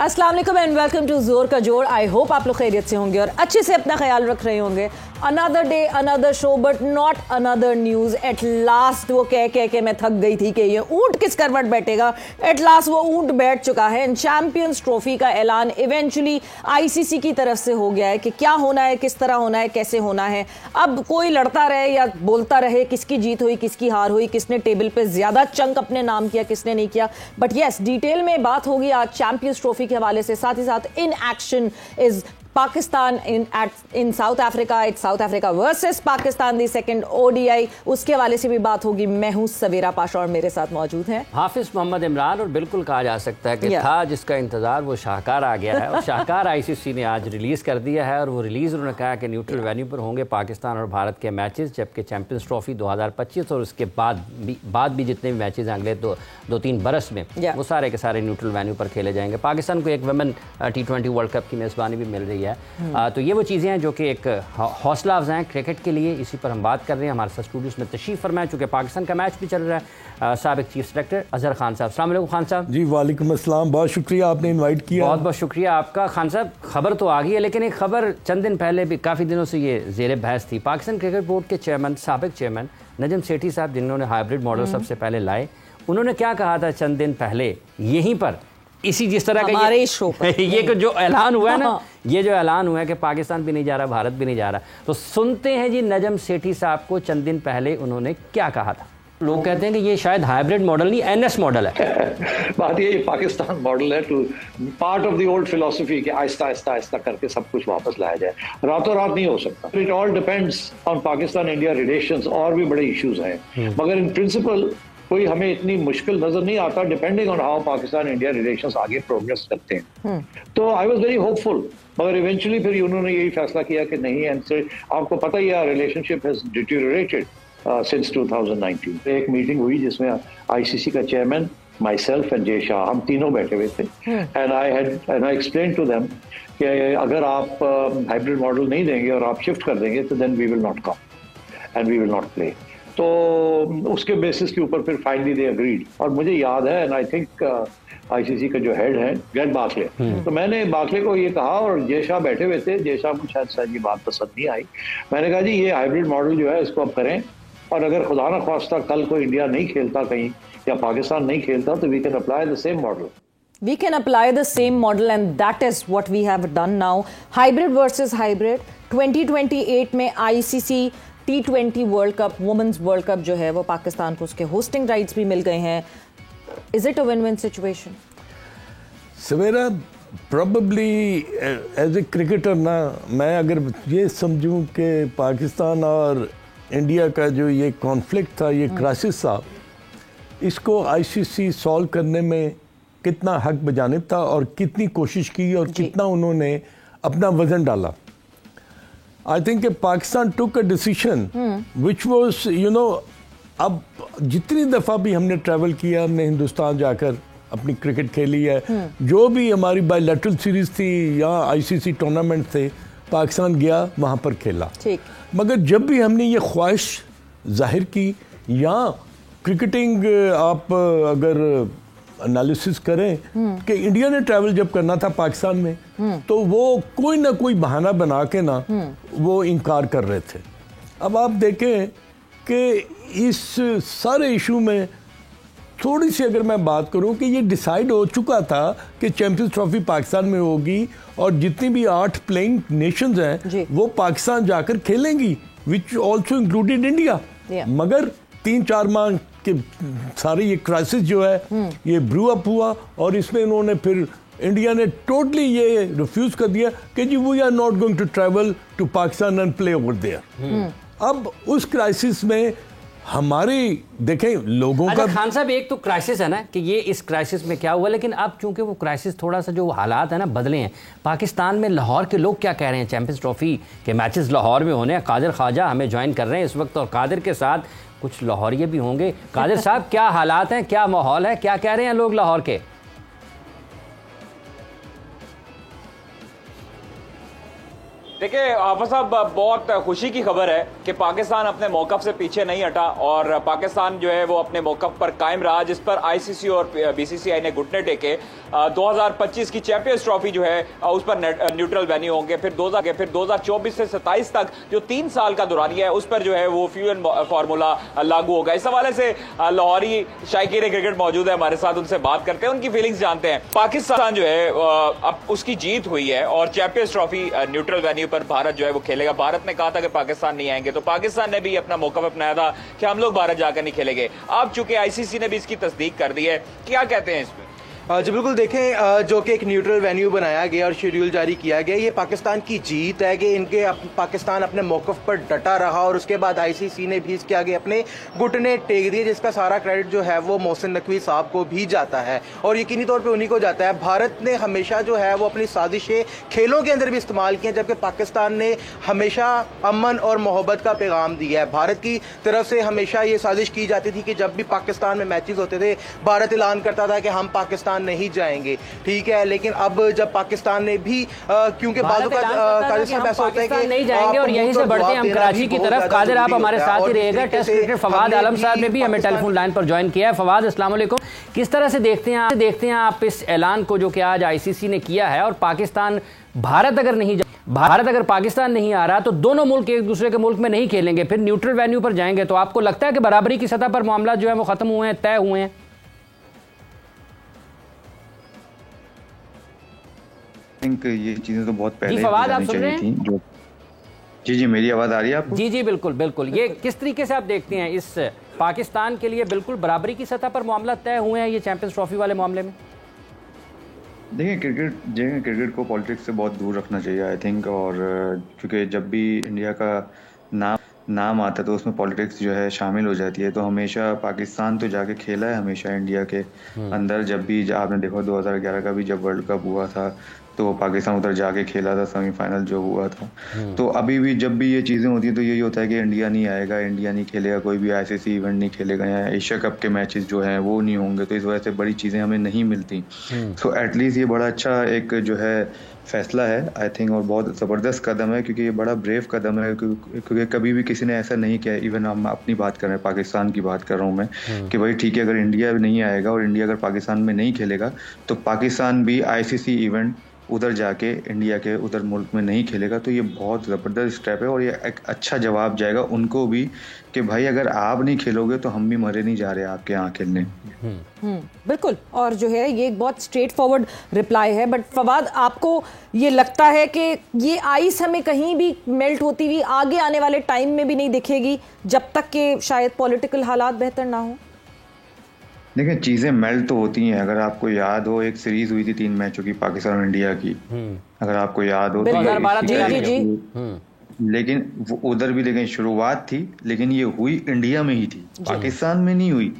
अस्सलाम वालेकुम and welcome to जोर का जोड़। आई होप आप लोग खैरियत से होंगे और अच्छे से अपना ख्याल रख रहे होंगे। Another day another show but not another news. At last वो कह के मैं थक गई थी कि ये ऊंट किस करवट बैठेगा। एट लास्ट वो ऊंट बैठ चुका है एंड चैंपियंस ट्रॉफी का ऐलान इवेंचुअली आईसीसी की तरफ से हो गया है कि क्या होना है, किस तरह होना है, कैसे होना है। अब कोई लड़ता रहे या बोलता रहे किसकी जीत हुई किसकी हार हुई, किसने टेबल पे ज्यादा चंक अपने नाम किया किसने नहीं किया, बट यस डिटेल में बात होगी आज चैंपियंस ट्रॉफी के हवाले से। साथ ही साथ in action is Pakistan in south Africa. It's south Africa versus Pakistan the second ODI, उसके हवाले से भी बात होगी। मैं हूं सवेरा पाशा और मेरे साथ मौजूद हैं हाफिज मोहम्मद इमरान। और बिल्कुल कहा जा सकता है कि था जिसका इंतजार वो शाहकार आ गया है और शाहकार आईसीसी ने आज रिलीज कर दिया है। और वो रिलीज उन्होंने कहा कि न्यूट्रल वेन्यू पर होंगे पाकिस्तान और भारत के मैचेस, जबकि चैंपियंस ट्रॉफी 2025 और उसके बाद भी जितने भी मैचेस अगले दो तीन बरस में वो सारे के सारे न्यूट्रल वेन्यू पर खेले जाएंगे। पाकिस्तान को एक वुमेन T20 वर्ल्ड कप की मेज़बानी भी मिल रही है। तो ये वो चीज़ें हैं जो कि एक हौसला अफजा हैं क्रिकेट के लिए। इसी पर हम बात कर रहे हैं। हमारे साथ स्टूडियोज में तशरीफ़ फरमाया, चूँकि पाकिस्तान का मैच भी चल रहा है, साबिक चीफ सेलेक्टर अजहर खान साहब। अस्सलाम वालेकुम खान साहब। जी वालेकुम अस्सलाम, बहुत शुक्रिया आपने इनवाइट किया। बहुत बहुत शुक्रिया आपका खान साहब। खबर तो आ गई है, लेकिन एक खबर चंद दिन पहले भी काफ़ी दिनों से ये ज़ेर बहस थी। पाकिस्तान क्रिकेट बोर्ड के चेयरमैन, साबिक चेयरमैन नजम सेठी साहब, जिन्होंने हाइब्रिड मॉडल सबसे पहले लाए, उन्होंने क्या कहा था चंद दिन पहले यहीं पर, इसी जिस तरह का ये जो ऐलान हुआ है ना, ये जो ऐलान हुआ है कि पाकिस्तान भी नहीं जा रहा, भारत भी नहीं जा रहा, तो सुनते हैं जी नजम सेठी साहब को चंद दिन पहले उन्होंने क्या कहा था। लोग कहते हैं कि ये शायद हाइब्रिड मॉडल नहीं एनएस मॉडल है। बात ये पाकिस्तान मॉडल है to part of the old philosophy कि आहिस्ता आहिस्ता आहिस्ता करके सब कुछ वापस लाया जाए। रातों रात नहीं हो सकता। It all depends on Pakistan India relations. और भी बड़े इश्यूज हैं, मगर इन प्रिंसिपल कोई हमें इतनी मुश्किल नजर नहीं आता, depending on how Pakistan India relations आगे प्रोग्रेस करते हैं। तो आई वाज वेरी होपफुल, मगर इवेंचुअली फिर उन्होंने यही फैसला किया कि नहीं। एंड से आपको पता ही है रिलेशनशिप हैज डिटीरियोरेटेड सिंस 2019। एक मीटिंग हुई जिसमें आईसीसी का chairman, my self and Jay Shah, हम तीनों बैठे हुए थे। And I explain to them कि अगर आप हाइब्रिड मॉडल नहीं देंगे और आप शिफ्ट कर देंगे तो then we will not come and we will not play. तो उसके बेसिस के ऊपर फिर फाइनली दे अग्रीड। और मुझे याद है, एंड आई थिंक आईसीसी का जो हेड है ग्रेग बार्कले, तो मैंने बार्कले को ये कहा, और जय शाह बैठे हुए थे, जय शाह को शायद ये बात पसंद नहीं आई। मैंने कहा जी ये हाइब्रिड मॉडल जो है इसको अब करें, और अगर खुदा ना ख्वास्ता कल को इंडिया नहीं खेलता कहीं या पाकिस्तान नहीं खेलता तो we can apply the same model. We can apply the same model and that is what we have done now. Hybrid versus hybrid. 2028 में ICC T20 world cup, women's world cup जो है वो पाकिस्तान को उसके होस्टिंग राइट्स भी मिल गए हैं। Is it a win-win situation? Savera probably as a cricketer ना, मैं अगर ये समझूं कि पाकिस्तान और इंडिया का जो ये कॉन्फ्लिक्ट था, ये क्राइसिस था, इसको आईसीसी सॉल्व करने में कितना हक बजानिब था और कितनी कोशिश की और कितना उन्होंने अपना वजन डाला। I think Pakistan took a decision which was अब जितनी दफ़ा भी हमने ट्रैवल किया, हमने हिंदुस्तान जाकर अपनी क्रिकेट खेली है, जो भी हमारी बायलैटरल सीरीज थी या आईसीसी टूर्नामेंट थे, पाकिस्तान गया वहाँ पर खेला। मगर जब भी हमने ये ख्वाहिश जाहिर की, या क्रिकेटिंग आप अगर एनालिसिस करें कि इंडिया ने ट्रैवल जब करना था पाकिस्तान में, तो वो कोई ना कोई बहाना बना के ना वो इनकार कर रहे थे। अब आप देखें कि इस सारे इशू में थोड़ी सी अगर मैं बात करूं कि ये डिसाइड हो चुका था कि चैंपियंस ट्रॉफी पाकिस्तान में होगी और जितनी भी 8 प्लेइंग नेशंस हैं वो पाकिस्तान जाकर खेलेंगी, विच ऑल्सो इंक्लूडेड इंडिया। मगर 3-4 माह के सारी ये क्राइसिस जो है ये ब्रू अप हुआ, और इसमें इन्होंने फिर इंडिया ने टोटली ये रिफ्यूज कर दिया कि जी we are not going to travel to Pakistan and play over there. अब उस क्राइसिस में हमारे देखें लोगों का खान साहब, एक तो क्राइसिस है ना कि ये इस क्राइसिस में क्या हुआ, लेकिन अब चूंकि वो क्राइसिस थोड़ा सा जो हालात है ना बदले हैं। पाकिस्तान में लाहौर के लोग क्या कह रहे हैं, चैंपियंस ट्रॉफी के मैचेस लाहौर में होने हैं। कादिर ख्वाजा हमें ज्वाइन कर रहे हैं इस वक्त, और कादिर के साथ कुछ लाहौरिये भी होंगे। कादिर साहब, क्या हालात हैं, क्या माहौल है, क्या कह रहे हैं लोग लाहौर के? देखिए हाफिज साहब, बहुत खुशी की खबर है कि पाकिस्तान अपने मौक़िफ़ से पीछे नहीं हटा और पाकिस्तान जो है वो अपने मौक़िफ़ पर कायम रहा, जिस पर आईसीसी और बीसीसीआई ने घुटने टेके। 2025 की चैंपियंस ट्रॉफी जो है उस पर न्यूट्रल वेन्यू होंगे, फिर 2024 से 27 तक जो 3 साल का दौरानिया है उस पर जो है वो फ्यूजन फार्मूला लागू होगा। इस हवाले से लाहौरी शायकीन क्रिकेट मौजूद है हमारे साथ, उनसे बात करते हैं, उनकी फीलिंग्स जानते हैं। पाकिस्तान जो है अब उसकी जीत हुई है और चैंपियंस ट्रॉफी न्यूट्रल वेन्यू पर भारत जो है वो खेलेगा। भारत ने कहा था कि पाकिस्तान नहीं आएंगे, तो पाकिस्तान ने भी अपना मौका अपनाया था कि हम लोग भारत जाकर नहीं खेलेंगे। अब चूंकि आईसीसी ने भी इसकी तस्दीक कर दी है, क्या कहते हैं इस पर? जी बिल्कुल, देखें जो कि एक न्यूट्रल वेन्यू बनाया गया और शेड्यूल जारी किया गया, ये पाकिस्तान की जीत है कि इनके पाकिस्तान अपने मौक़िफ़ पर डटा रहा और उसके बाद आईसीसी ने भी इसके आगे अपने घुटने टेक दिए, जिसका सारा क्रेडिट जो है वो मोहसिन नकवी साहब को भी जाता है और यकीनी तौर पे उन्हीं को जाता है। भारत ने हमेशा जो है वो अपनी साजिशें खेलों के अंदर भी इस्तेमाल की हैं, जबकि पाकिस्तान ने हमेशा अमन और मोहब्बत का पैगाम दिया है। भारत की तरफ से हमेशा ये साजिश की जाती थी कि जब भी पाकिस्तान में मैचेस होते थे, भारत ऐलान करता था कि हम पाकिस्तान नहीं जाएंगे, ठीक है। लेकिन अब जब पाकिस्तान ने भी क्योंकि बाजू का ऐसा होता है कि नहीं जाएंगे और यहीं से बढ़ते हैं हम कराची की तरफ। कादिर, आप हमारे साथ ही रहेगा। टेस्ट क्रिकेट फवाद आलम साहब ने भी हमें टेलीफोन लाइन पर ज्वाइन किया है। फवाद, अस्सलाम वालेकुम। किस तरह से देखते हैं आप इस ऐलान को जो कि आज आईसीसी ने किया है, और पाकिस्तान भारत अगर पाकिस्तान नहीं आ रहा तो दोनों मुल्क एक दूसरे के मुल्क में नहीं खेलेंगे, फिर न्यूट्रल वेन्यू पर जाएंगे, तो आपको लगता है कि बराबरी की सतह पर मामला जो है वो खत्म हुए हैं, तय हुए हैं? ये चीजें तो बहुत पहले फवाद, आप सुन रहे हैं? जो जी मेरी आवाज आ रही है आपको? जी बिल्कुल। ये किस तरीके से आप देखते हैं, इस पाकिस्तान के लिए बिल्कुल बराबरी की सतह पर मामला तय हुए हैं ये चैंपियंस ट्रॉफी वाले मामले में? देखिए, क्रिकेट को पॉलिटिक्स से बहुत दूर रखना चाहिए आई थिंक, और क्योंकि जब भी इंडिया का नाम आता है तो उसमें पॉलिटिक्स जो है शामिल हो जाती है। तो हमेशा पाकिस्तान तो जाके खेला है हमेशा इंडिया के अंदर। जब भी आपने देखा 2011 का भी जब वर्ल्ड कप हुआ था तो पाकिस्तान उधर जाके खेला था, सेमीफाइनल जो हुआ था। तो अभी भी जब भी ये चीज़ें होती हैं तो यही होता है कि इंडिया नहीं आएगा, इंडिया नहीं खेलेगा, कोई भी आईसीसी इवेंट नहीं खेलेगा, या एशिया कप के मैचेस जो हैं वो नहीं होंगे, तो इस वजह से बड़ी चीज़ें हमें नहीं मिलती। तो एटलीस्ट ये बड़ा अच्छा एक जो है फैसला है आई थिंक, और बहुत ज़बरदस्त कदम है, क्योंकि ये बड़ा ब्रेव कदम है, क्योंकि कभी भी किसी ने ऐसा नहीं किया। इवन हम अपनी बात कर रहे हैं, पाकिस्तान की बात कर रहा हूँ मैं, कि भाई ठीक है, अगर इंडिया नहीं आएगा और इंडिया अगर पाकिस्तान में नहीं खेलेगा तो पाकिस्तान भी आईसीसी इवेंट उधर जाके इंडिया के उधर मुल्क में नहीं खेलेगा। तो ये बहुत ज़बरदस्त स्टेप है और ये एक अच्छा जवाब जाएगा उनको भी कि भाई अगर आप नहीं खेलोगे तो हम भी मरे नहीं जा रहे आपके यहाँ खेलने। बिल्कुल, और जो है ये एक बहुत स्ट्रेट फॉरवर्ड रिप्लाई है। बट फवाद, आपको ये लगता है कि ये आइस हमें कहीं भी मेल्ट होती हुई आगे आने वाले टाइम में भी नहीं दिखेगी जब तक कि शायद पॉलिटिकल हालात बेहतर ना हो? देखिए, चीज़ें मेल्ट तो होती हैं। अगर आपको याद हो, एक सीरीज हुई थी 3 मैचों की पाकिस्तान और इंडिया की, अगर आपको याद हो, लेकिन वो उधर भी देखें शुरुआत थी, लेकिन ये हुई इंडिया में ही थी, पाकिस्तान में नहीं हुई।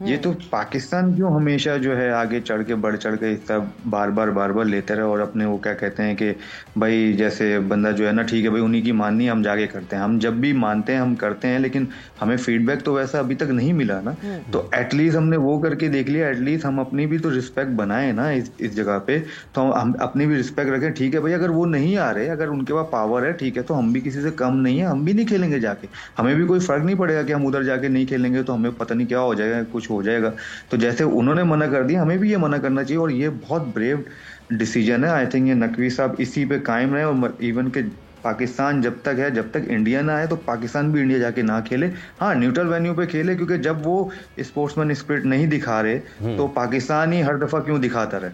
ये तो पाकिस्तान क्यों हमेशा जो है आगे चढ़ के बढ़ चढ़ के हिस्सा बार बार लेते रहे और अपने वो क्या कहते हैं कि भाई जैसे बंदा जो है ना, ठीक है भाई उन्हीं की माननी हम जाके करते हैं, हम जब भी मानते हैं हम करते हैं, लेकिन हमें फीडबैक तो वैसा अभी तक नहीं मिला ना। तो एटलीस्ट हमने वो करके देख लिया, एटलीस्ट हम अपनी भी तो रिस्पेक्ट बनाए ना इस जगह पे, तो हम अपनी भी रिस्पेक्ट रखें। ठीक है भाई, अगर वो नहीं आ रहे, अगर उनके पास पावर है, ठीक है, तो हम भी किसी से कम नहीं है, हम भी नहीं खेलेंगे जाके, हमें भी कोई फर्क नहीं पड़ेगा कि हम उधर जाके नहीं खेलेंगे तो हमें पता नहीं क्या हो जाएगा, कुछ हो जाएगा। तो जैसे उन्होंने मना कर दिया, हमें भी ये मना करना चाहिए, और ये बहुत ब्रेव डिसीजन है आई थिंक। ये नकवी साहब इसी पे कायम रहे, और इवन के पाकिस्तान जब तक है, जब तक इंडिया ना आए तो पाकिस्तान भी इंडिया जाके ना खेले, हाँ न्यूट्रल वेन्यू पे खेले, क्योंकि जब वो स्पोर्ट्समैन स्पिरिट नहीं दिखा रहे तो पाकिस्तान ही हर दफा क्यों दिखाता रहे।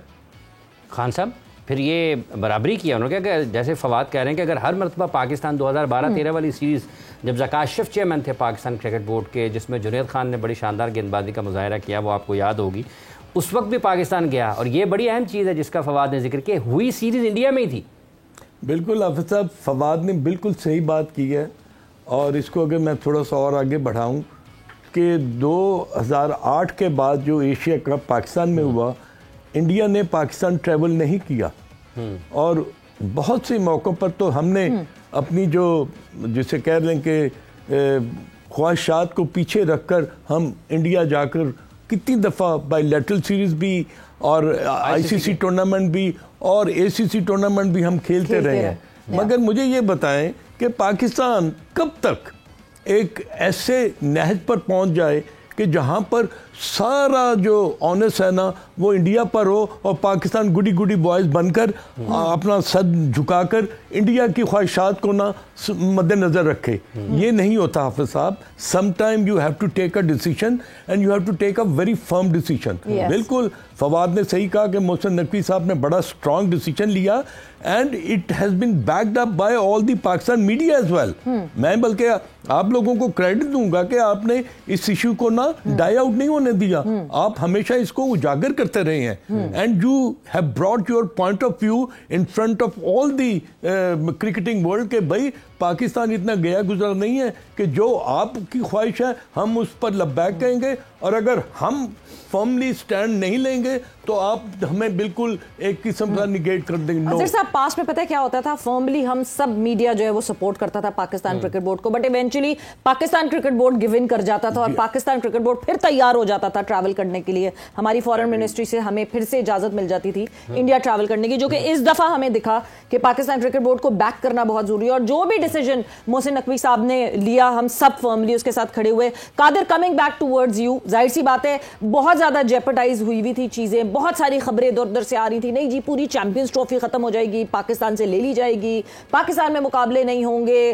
खान साहब, फिर ये बराबरी किया उन्होंने क्या, जैसे फवाद कह रहे हैं कि अगर हर मरतबा पाकिस्तान 2012-13 वाली सीरीज़ जब ज़काशफ चेयरमैन थे पाकिस्तान क्रिकेट बोर्ड के, जिसमें जुनैद खान ने बड़ी शानदार गेंदबाजी का मुजाहरा किया, वो आपको याद होगी, उस वक्त भी पाकिस्तान गया, और ये बड़ी अहम चीज़ है जिसका फवाद ने जिक्र किया, हुई सीरीज़ इंडिया में ही थी। बिल्कुल हाफिज़ साहब, फवाद ने बिल्कुल सही बात की है, और इसको अगर मैं थोड़ा सा और आगे बढ़ाऊँ कि 2008 के बाद जो एशिया कप पाकिस्तान में हुआ, इंडिया ने पाकिस्तान ट्रैवल नहीं किया, और बहुत से मौक़ों पर तो हमने अपनी जो जिसे कह रहे हैं कि ख्वाहिशात को पीछे रखकर हम इंडिया जाकर कितनी दफ़ा बायलैटरल सीरीज़ भी और आईसीसी टूर्नामेंट भी और एसीसी टूर्नामेंट भी हम खेलते रहे हैं। मगर मुझे ये बताएं कि पाकिस्तान कब तक एक ऐसे नहज पर पहुंच जाए कि जहां पर सारा जो ऑनेस्ट है ना वो इंडिया पर हो और पाकिस्तान गुडी गुडी बॉयज बनकर अपना सर झुकाकर इंडिया की ख्वाहिशात को ना मद्देनजर रखे। ये नहीं होता हाफिज साहब। Some time you have to take a decision and you have to take a very firm decision. बिल्कुल फवाद ने सही कहा कि मोहसिन नकवी साहब ने बड़ा स्ट्रॉन्ग डिसीजन लिया and it has been backed up by all the Pakistan media as well. मैं बल्कि आप लोगों को क्रेडिट दूंगा कि आपने इस इश्यू को ना डाई आउट नहीं होने दिया। आप हमेशा इसको उजागर करते रहे हैं and you have brought your point of view in front of all the cricketing world के भाई पाकिस्तान इतना गया गुजरा नहीं है कि जो आपकी ख्वाहिश है हम उस पर लब्बैक कहेंगे, और अगर हम फर्मली स्टैंड नहीं लेंगे तो आप हमें बिल्कुल एक किस्म का निगेट कर देंगे। अजहर साहब, पास्ट में पता है क्या होता था? फर्मली हम सब मीडिया जो है वो सपोर्ट करता था पाकिस्तान क्रिकेट बोर्ड को, but eventually Pakistan cricket board give in कर जाता था और पाकिस्तान क्रिकेट बोर्ड फिर तैयार हो जाता था ट्रैवल करने के लिए। हमारी फॉरेन मिनिस्ट्री से हमें फिर से इजाजत मिल जाती थी इंडिया ट्रैवल करने की, जो कि इस दफा हमें दिखा कि पाकिस्तान क्रिकेट बोर्ड को बैक करना बहुत जरूरी है। और जो भी डिसीजन मोहसिन नकवी साहब ने लिया हम सब फर्मली उसके साथ खड़े हुए। Qadir, coming back towards you, जाहिर सी बात है बहुत ज्यादा जेपरडाइज हुई थी चीजें, बहुत सारी खबरें इधर उधर से आ रही थी, नहीं जी पूरी चैंपियंस ट्रॉफी खत्म हो जाएगी, पाकिस्तान से ले ली जाएगी, पाकिस्तान में मुकाबले नहीं होंगे,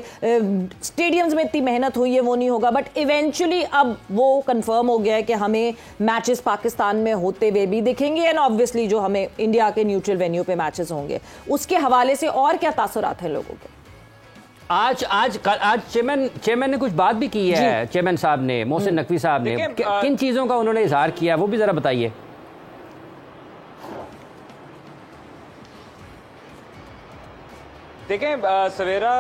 स्टेडियम्स में इतनी मेहनत हुई है वो नहीं होगा। बट इवेंचुअली अब वो कंफर्म हो गया है कि हमें मैचेस पाकिस्तान में होते हुए भी दिखेंगे एंड ऑब्वियसली जो हमें इंडिया के न्यूट्रल वेन्यू पे मैचेस होंगे। उसके हवाले से और क्या तासुरात हैं लोगों के? आज चेयरमैन ने कुछ बात भी की है, चेयरमैन साहब ने, मोहसिन नकवी साहब ने, किन चीजों का उन्होंने इजहार किया वो भी जरा बताइए। देखें सवेरा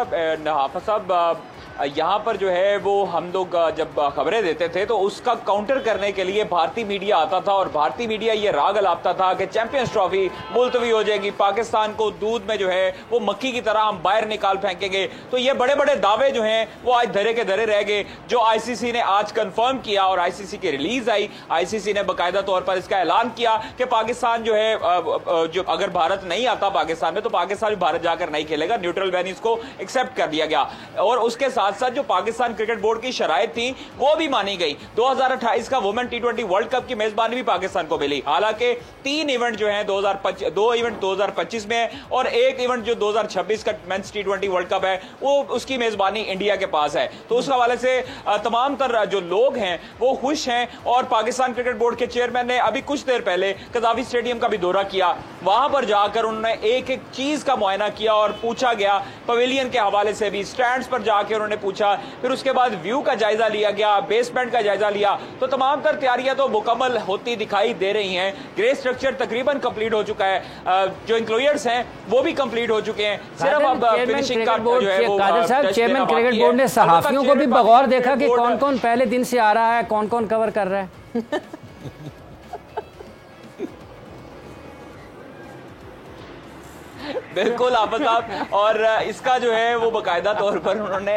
हाफिज साहब, यहाँ पर जो है वो हम लोग जब खबरें देते थे तो उसका काउंटर करने के लिए भारतीय मीडिया आता था और भारतीय मीडिया ये राग अलापता था कि चैंपियंस ट्रॉफी मुलतवी हो जाएगी, पाकिस्तान को दूध में जो है वो मक्खी की तरह हम बाहर निकाल फेंकेंगे। तो ये बड़े बड़े दावे जो हैं वो आज धरे के धरे रह गए, जो आईसीसी ने आज कंफर्म किया और आईसीसी की रिलीज आई। आईसीसी ने बाकायदा तौर पर इसका ऐलान किया कि पाकिस्तान जो है जो अगर भारत नहीं आता पाकिस्तान में तो पाकिस्तान भी भारत जाकर नहीं खेलेगा, न्यूट्रल वेन्यूज को एक्सेप्ट कर दिया गया। और उसके साथ साथ जो पाकिस्तान क्रिकेट बोर्ड की शराइत थी वो भी मानी गई। 2028 का वुमेन टी20 वर्ल्ड कप की मेजबानी भी पाकिस्तान को मिली। हालांकि 3 इवेंट जो हैं 2 इवेंट 2025 में है और एक इवेंट जो 2026 का मेंस टी20 वर्ल्ड कप है वो उसकी मेजबानी इंडिया के पास है। तो उस हवाले से तमाम तर जो लोग हैं वो खुश हैं। और पाकिस्तान क्रिकेट बोर्ड के चेयरमैन ने अभी कुछ देर पहले कज़ाफी स्टेडियम का भी दौरा किया, वहां पर जाकर उन्होंने एक एक चीज का मुआयना किया और पूछा गया, पवेलियन के हवाले से भी स्टैंड्स पर जाकर उन्होंने पूछा, फिर उसके बाद व्यू का जायजा लिया गया, बेसमेंट का जायजा लिया। तो तमाम तर तैयारियां तो मुकम्मल होती दिखाई दे रही हैं। ग्रे स्ट्रक्चर तकरीबन कंप्लीट हो चुका है, जो इंक्लोजर्स हैं वो भी कंप्लीट हो चुके हैं, सिर्फ अब फिनिशिंग का जो है वो कादिर साहब, चेयरमैन क्रिकेट बोर्ड ने सहाफियों को भी बगौर देखा कि कौन कौन पहले दिन से आ रहा है, कौन कौन कवर कर रहा है। बिल्कुल हाफिज साहब, और इसका जो है वो बाकायदा तौर पर उन्होंने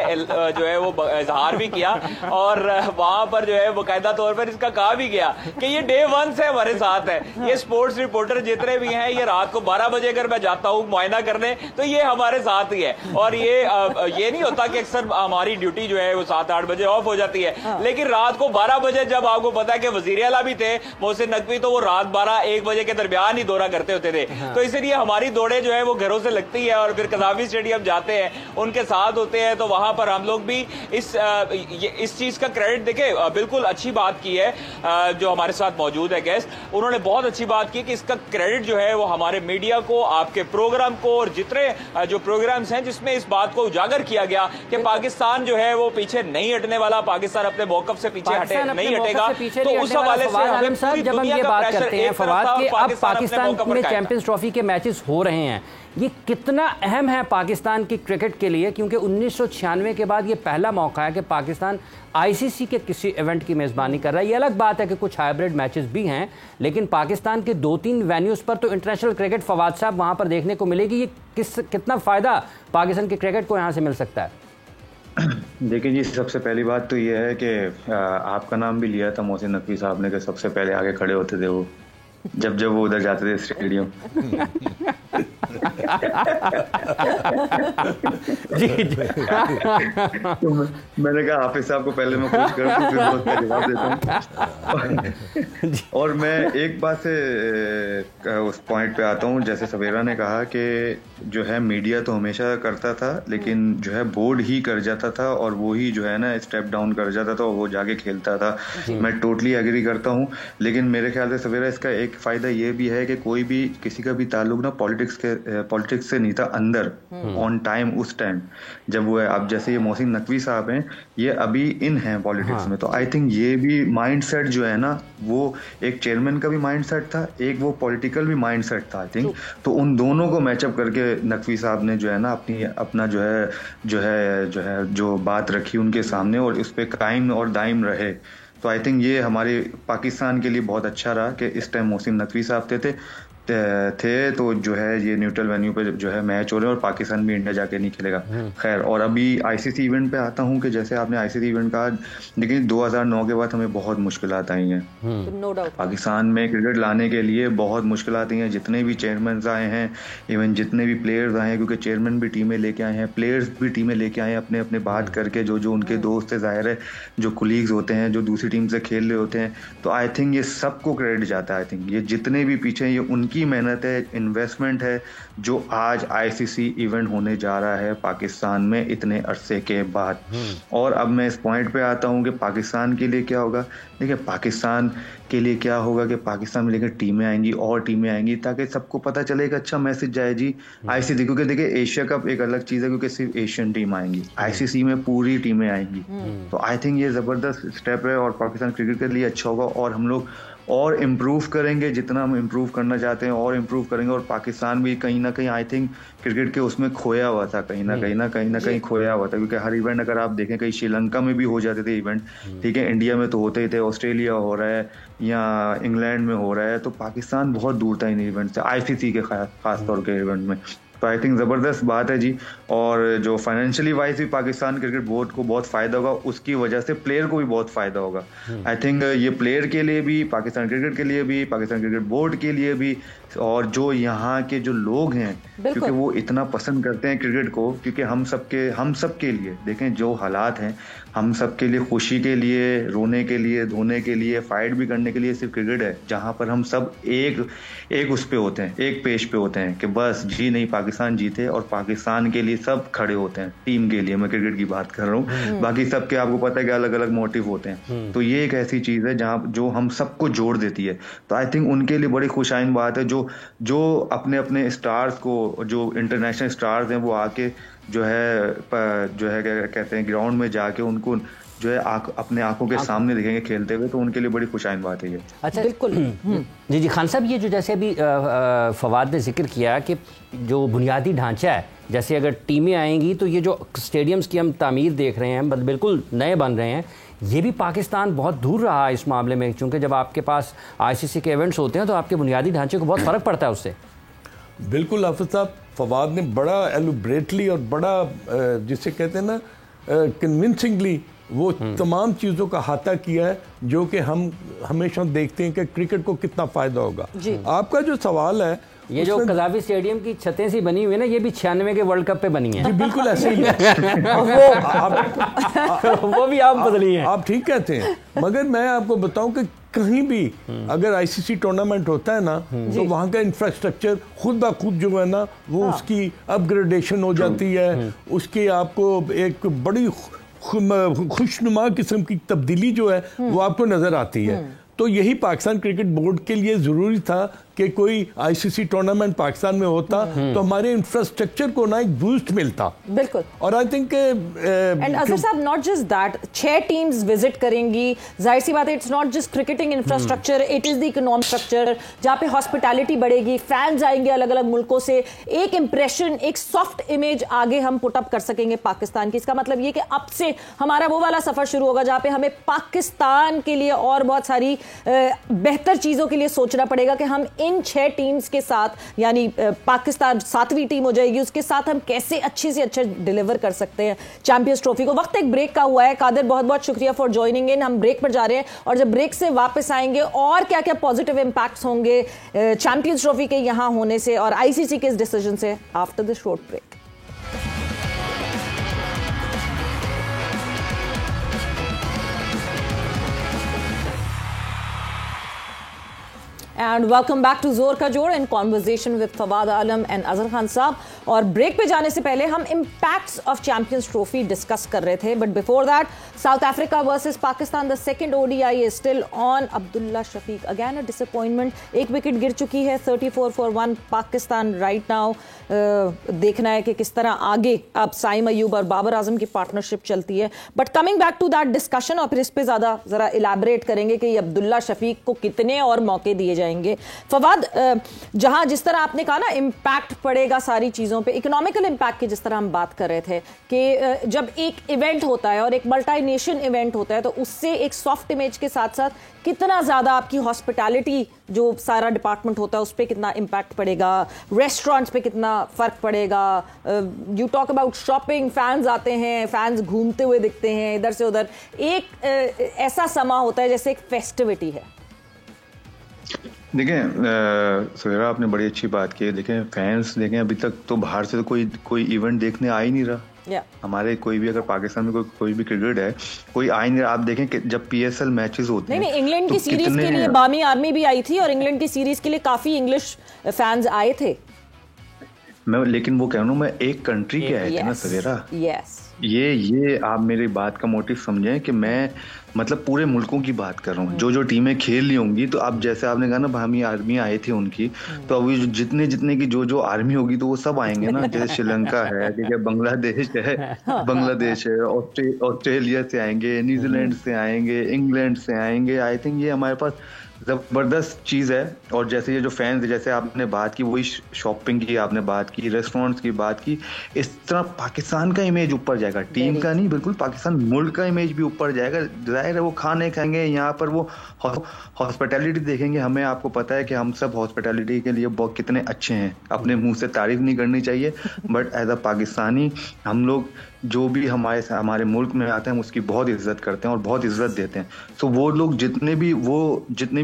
जो है वो इजहार भी किया और वहां पर जो है बाकायदा तौर पर इसका कहा भी गया कि ये डे 1 से हमारे साथ है। ये स्पोर्ट्स रिपोर्टर जितने भी हैं ये रात को 12 बजे अगर मैं जाता हूँ मुआयना करने तो ये हमारे साथ ही है। और ये नहीं होता कि अक्सर हमारी ड्यूटी जो है वो 7-8 बजे ऑफ हो जाती है, लेकिन रात को 12 बजे जब आपको पता है कि वजीर आला भी थे मोहसिन नकवी, तो वो रात 12-1 बजे के दरमियान ही दौरा करते होते थे। तो इसलिए हमारी दौड़े जो है वो घरों से लगती है और फिर कज़ाफी स्टेडियम जाते हैं, उनके साथ होते हैं। तो वहां पर हम लोग भी इस चीज का क्रेडिट देखें। बिल्कुल अच्छी बात की है जो हमारे साथ मौजूद है गेस्ट, उन्होंने बहुत अच्छी बात की कि इसका क्रेडिट जो है वो हमारे मीडिया को, आपके प्रोग्राम को और जितने जो प्रोग्राम्स हैं जिसमें इस बात को उजागर किया गया कि पाकिस्तान जो है वो पीछे नहीं हटने वाला, पाकिस्तान अपने मौकफ से पीछे नहीं हटेगा। तो उस हवाले से जब हम ये बात करते हैं फवाद कि अब पाकिस्तान में चैंपियंस ट्रॉफी के मैचेस हो रहे हैं, ये कितना अहम है पाकिस्तान की क्रिकेट के लिए? क्योंकि 1996 के बाद ये पहला मौका है कि पाकिस्तान आईसीसी के किसी इवेंट की मेज़बानी कर रहा है। ये अलग बात है कि कुछ हाइब्रिड मैचेस भी हैं, लेकिन पाकिस्तान के 2-3 वेन्यूज़ पर तो इंटरनेशनल क्रिकेट फवाद साहब वहाँ पर देखने को मिलेगी। ये कितना फ़ायदा पाकिस्तान के क्रिकेट को यहाँ से मिल सकता है? देखिए जी, सबसे पहली बात तो ये है कि आपका नाम भी लिया था मोहसिन नकवी साहब ने कि सबसे पहले आगे खड़े होते थे वो, जब वो उधर जाते थे स्टेडियम। जी जी। तो मैंने कहा हाफिज साहब को पहले मैं खुश करूँ फिर उसका जवाब देता हूँ। और मैं एक बात से उस पॉइंट पे आता हूँ, जैसे सवेरा ने कहा कि जो है मीडिया तो हमेशा करता था, लेकिन जो है बोर्ड ही कर जाता था और वो ही जो है ना स्टेप डाउन कर जाता था और वो जाके खेलता था। मैं टोटली एग्री करता हूँ, लेकिन मेरे ख्याल से सवेरा इसका एक फायदा ये भी है कि कोई भी किसी का भी ताल्लुक ना पॉलिटिक्स से नहीं था अंदर ऑन टाइम, उस टाइम जब वो है। अब जैसे ये मोहसिन नकवी साहब हैं, ये अभी इन हैं पॉलिटिक्स में, तो आई थिंक ये भी माइंडसेट जो है ना वो एक चेयरमैन का भी माइंडसेट था, एक वो पॉलिटिकल भी माइंडसेट था आई थिंक। तो उन दोनों को मैचअप करके नकवी साहब ने जो है ना अपना जो बात रखी उनके सामने और उस पर कायम और दायम रहे। तो आई थिंक ये हमारे पाकिस्तान के लिए बहुत अच्छा रहा कि इस टाइम मोहसिन नकवी साहब थे तो जो है ये न्यूट्रल वेन्यू पे जो है मैच हो रहे हैं और पाकिस्तान भी इंडिया जाके नहीं खेलेगा। खैर, और अभी आईसीसी इवेंट पे आता हूँ कि जैसे आपने आईसीसी इवेंट कहा, लेकिन 2009 के बाद हमें बहुत मुश्किलात आई हैं। नो डाउट पाकिस्तान में क्रिकेट लाने के लिए बहुत मुश्किलात आई हैं। जितने भी चेयरमैन आए हैं, इवन जितने भी प्लेयर्स आए हैं, क्योंकि चेयरमैन भी टीमें लेके आए हैं, प्लेयर्स भी टीमें लेके आए हैं अपने अपने बात करके, जो उनके दोस्त है, जाहिर है जो कुलीग्स होते हैं, जो दूसरी टीम से खेल रहे होते हैं। तो आई थिंक ये सबको क्रेडिट जाता है। आई थिंक ये जितने भी पीछे ये उनकी मेहनत है, इन्वेस्टमेंट है, जो आज आईसीसी इवेंट होने जा रहा है पाकिस्तान में इतने अरसे के बाद। और अब मैं इस पॉइंट पे आता हूँ कि पाकिस्तान के लिए क्या होगा। देखिए, पाकिस्तान के लिए क्या होगा कि पाकिस्तान में लेकर टीमें आएंगी और टीमें आएंगी ताकि सबको पता चले एक अच्छा मैसेज जाए जी आईसीसी। क्योंकि देखिए एशिया कप एक अलग चीज़ है, क्योंकि सिर्फ एशियन टीम आएंगी, आईसीसी में पूरी टीमें आएंगी। तो आई थिंक ये ज़बरदस्त स्टेप है और पाकिस्तान क्रिकेट के लिए अच्छा होगा। और हम लोग और इम्प्रूव करेंगे, जितना हम इम्प्रूव करना चाहते हैं और इम्प्रूव करेंगे। और पाकिस्तान भी कहीं ना कहीं आई थिंक क्रिकेट के उसमें खोया हुआ था, कहीं ना कहीं खोया हुआ था। क्योंकि हर इवेंट अगर आप देखें, कहीं श्रीलंका में भी हो जाते थे इवेंट, ठीक है, इंडिया में तो होते ही थे, ऑस्ट्रेलिया हो रहा है या इंग्लैंड में हो रहा है, तो पाकिस्तान बहुत दूर था इन इवेंट से, आईसीसी के खास तौर के इवेंट में। तो आई थिंक ज़बरदस्त बात है जी। और जो फाइनेंशियली वाइज भी पाकिस्तान क्रिकेट बोर्ड को बहुत फ़ायदा होगा, उसकी वजह से प्लेयर को भी बहुत फ़ायदा होगा। आई थिंक ये प्लेयर के लिए भी, पाकिस्तान क्रिकेट के लिए भी, पाकिस्तान क्रिकेट बोर्ड के लिए भी, और जो यहाँ के जो लोग हैं, क्योंकि वो इतना पसंद करते हैं क्रिकेट को, क्योंकि हम सबके लिए देखें जो हालात हैं, हम सबके लिए खुशी के लिए, रोने के लिए, धोने के लिए, फाइट भी करने के लिए सिर्फ क्रिकेट है, जहाँ पर हम सब एक उस पे होते हैं, एक पेज पे होते हैं कि बस जी नहीं पाकिस्तान जीते, और पाकिस्तान के लिए सब खड़े होते हैं, टीम के लिए। मैं क्रिकेट की बात कर रहा हूँ, बाकी सबके आपको पता है कि अलग अलग मोटिव होते हैं। तो ये एक ऐसी चीज़ है जहाँ जो हम सबको जोड़ देती है। तो आई थिंक उनके लिए बड़ी खुशाइन बात है जो अपने अपने स्टार्स को, जो इंटरनेशनल स्टार्स हैं, वो आके जो है क्या कहते हैं, ग्राउंड में जाके उनको जो है अपने आंखों के सामने दिखेंगे खेलते हुए, तो उनके लिए बड़ी खुशाइन बात है ये। अच्छा, बिल्कुल। जी खान साहब, ये जो जैसे अभी फवाद ने जिक्र किया कि जो बुनियादी ढांचा है, जैसे अगर टीमें आएंगी तो ये जो स्टेडियम्स की हम तामीर देख रहे हैं, बिल्कुल नए बन रहे हैं, ये भी पाकिस्तान बहुत दूर रहा इस मामले में, क्योंकि जब आपके पास आईसीसी के इवेंट्स होते हैं तो आपके बुनियादी ढांचे को बहुत फ़र्क पड़ता है उससे। बिल्कुल हाफिज साहब, फवाद ने बड़ा एलुब्रेटली और बड़ा जिसे कहते हैं ना कन्विंसिंगली वो तमाम चीज़ों का अहाता किया है, जो कि हम हमेशा देखते हैं कि क्रिकेट को कितना फ़ायदा होगा। आपका जो सवाल है, ये जो कज़ाफ़ी स्टेडियम की छतें सी बनी हुई है ना, ये भी 96 के वर्ल्ड कप पे बनी है। जी बिल्कुल ऐसे ही है। वो भी आप बदली हैं। आप ठीक कहते हैं, मगर मैं आपको बताऊं कि कहीं भी अगर आईसीसी टूर्नामेंट होता है ना, तो वहाँ का इंफ्रास्ट्रक्चर खुद ब खुद जो है ना, वो उसकी अपग्रेडेशन हो जाती है, उसकी आपको एक बड़ी खुशनुमा किस्म की तब्दीली जो है वो आपको नजर आती है। तो यही पाकिस्तान क्रिकेट बोर्ड के लिए जरूरी था कि कोई आईसीसी टूर्नामेंट पाकिस्तान में होता तो हमारे इंफ्रास्ट्रक्चर को ना एक बूस्ट मिलता। बिल्कुल। और आई थिंक एंड अजहर साहब, not just that, 6 teams visit करेंगी, जाहिर सी बात है, it's not just cricketing infrastructure, it is the economic structure, जहाँ पे हॉस्पिटैलिटी बढ़ेगी, फैंस आएंगे अलग अलग मुल्कों से, एक इंप्रेशन, एक सॉफ्ट इमेज आगे हम पुट अप कर सकेंगे पाकिस्तान की। इसका मतलब ये कि अब से हमारा वो वाला सफर शुरू होगा जहाँ पे हमें पाकिस्तान के लिए और बहुत सारी बेहतर चीज़ों के लिए सोचना पड़ेगा कि हम इन 6 टीम्स के साथ, यानी पाकिस्तान 7वीं टीम हो जाएगी, उसके साथ हम कैसे अच्छे से अच्छा डिलीवर कर सकते हैं चैंपियंस ट्रॉफी को। वक्त एक ब्रेक का हुआ है। कादिर, बहुत बहुत शुक्रिया फॉर ज्वाइनिंग इन। हम ब्रेक पर जा रहे हैं और जब ब्रेक से वापस आएंगे और क्या क्या पॉजिटिव इंपैक्ट्स होंगे चैंपियंस ट्रॉफी के यहां होने से और आईसीसी के इस डिसीजन से, after this short break. And welcome back to जोर का जोर in conversation with Fawad Alam and Azhar Khan साहब। और ब्रेक पे जाने से पहले हम impacts of champions trophy discuss कर रहे थे, but before that South Africa versus Pakistan, the second ODI is still on. Abdullah Shafique again a disappointment, एक विकेट गिर चुकी है, 34 फॉर 1 पाकिस्तान राइट नाउ। देखना है कि किस तरह आगे अब साइम अयूब और बाबर आजम की पार्टनरशिप चलती है। But coming back to that discussion, और फिर इस पे ज्यादा जरा इलैबोरेट करेंगे कि अब्दुल्ला शफीक को कितने और मौके दिए जाएंगे। फवाद, जहां जिस तरह आपने कहा ना इम्पैक्ट पड़ेगा सारी चीजों पे, इकोनॉमिकल इम्पैक्ट की जिस तरह हम बात कर रहे थे कि जब एक इवेंट होता है और एक मल्टी नेशन इवेंट होता है तो उससे एक सॉफ्ट इमेज के साथ साथ कितना ज्यादा आपकी हॉस्पिटैलिटी जो सारा डिपार्टमेंट होता है उस पर कितना इम्पैक्ट पड़ेगा, रेस्टोरेंट्स पे कितना फर्क पड़ेगा। You talk about shopping, fans आते हैं, फैंस घूमते हुए दिखते हैं इधर से उधर, एक ऐसा समा होता है जैसे एक फेस्टिविटी है। देखें सुहेरा, आपने बड़ी अच्छी बात की है। देखें फैंस, देखें अभी तक तो बाहर से तो कोई इवेंट देखने आ ही नहीं रहा। हमारे कोई भी, अगर पाकिस्तान में कोई भी क्रिकेट है, कोई आ ही नहीं रहा। आप देखें कि जब पीएसएल मैचेस होते हैं, नहीं इंग्लैंड की सीरीज के लिए बामी आर्मी भी आई थी और इंग्लैंड की सीरीज के लिए काफी इंग्लिश फैंस आए थे। लेकिन वो कह रहा हूं मैं, एक कंट्री के आए थे ना सवेरा। ये आप मेरी बात का मोटिव समझें कि मैं मतलब पूरे मुल्कों की बात कर रहा हूँ। जो टीमें खेल रही होंगी, तो अब जैसे आपने कहा ना बामी आर्मी आए थे उनकी, तो अभी जितने की जो आर्मी होगी तो वो सब आएंगे ना। जैसे श्रीलंका है, ठीक है, बांग्लादेश है, ऑस्ट्रेलिया से आएंगे, न्यूजीलैंड से आएंगे, इंग्लैंड से आएंगे। आई थिंक ये हमारे पास जबरदस्त चीज है। और जैसे ये जो फैंस, जैसे आपने बात की, वही शॉपिंग की आपने बात की, रेस्टोरेंट्स की बात की, इस तरह पाकिस्तान का इमेज ऊपर जाएगा, टीम का नहीं, बिल्कुल पाकिस्तान मुल्क का इमेज भी ऊपर जाएगा। जाहिर है वो खाने खाएंगे यहाँ पर, वो हॉस्पिटैलिटी देखेंगे। हमें, आपको पता है कि हम सब हॉस्पिटैलिटी के लिए बहुत कितने अच्छे हैं, अपने मुंह से तारीफ नहीं करनी चाहिए, बट एज अ पाकिस्तानी हम लोग जो भी हमारे मुल्क में आते हैं उसकी बहुत इज्जत करते हैं और बहुत इज्जत देते हैं। तो वो लोग जितने भी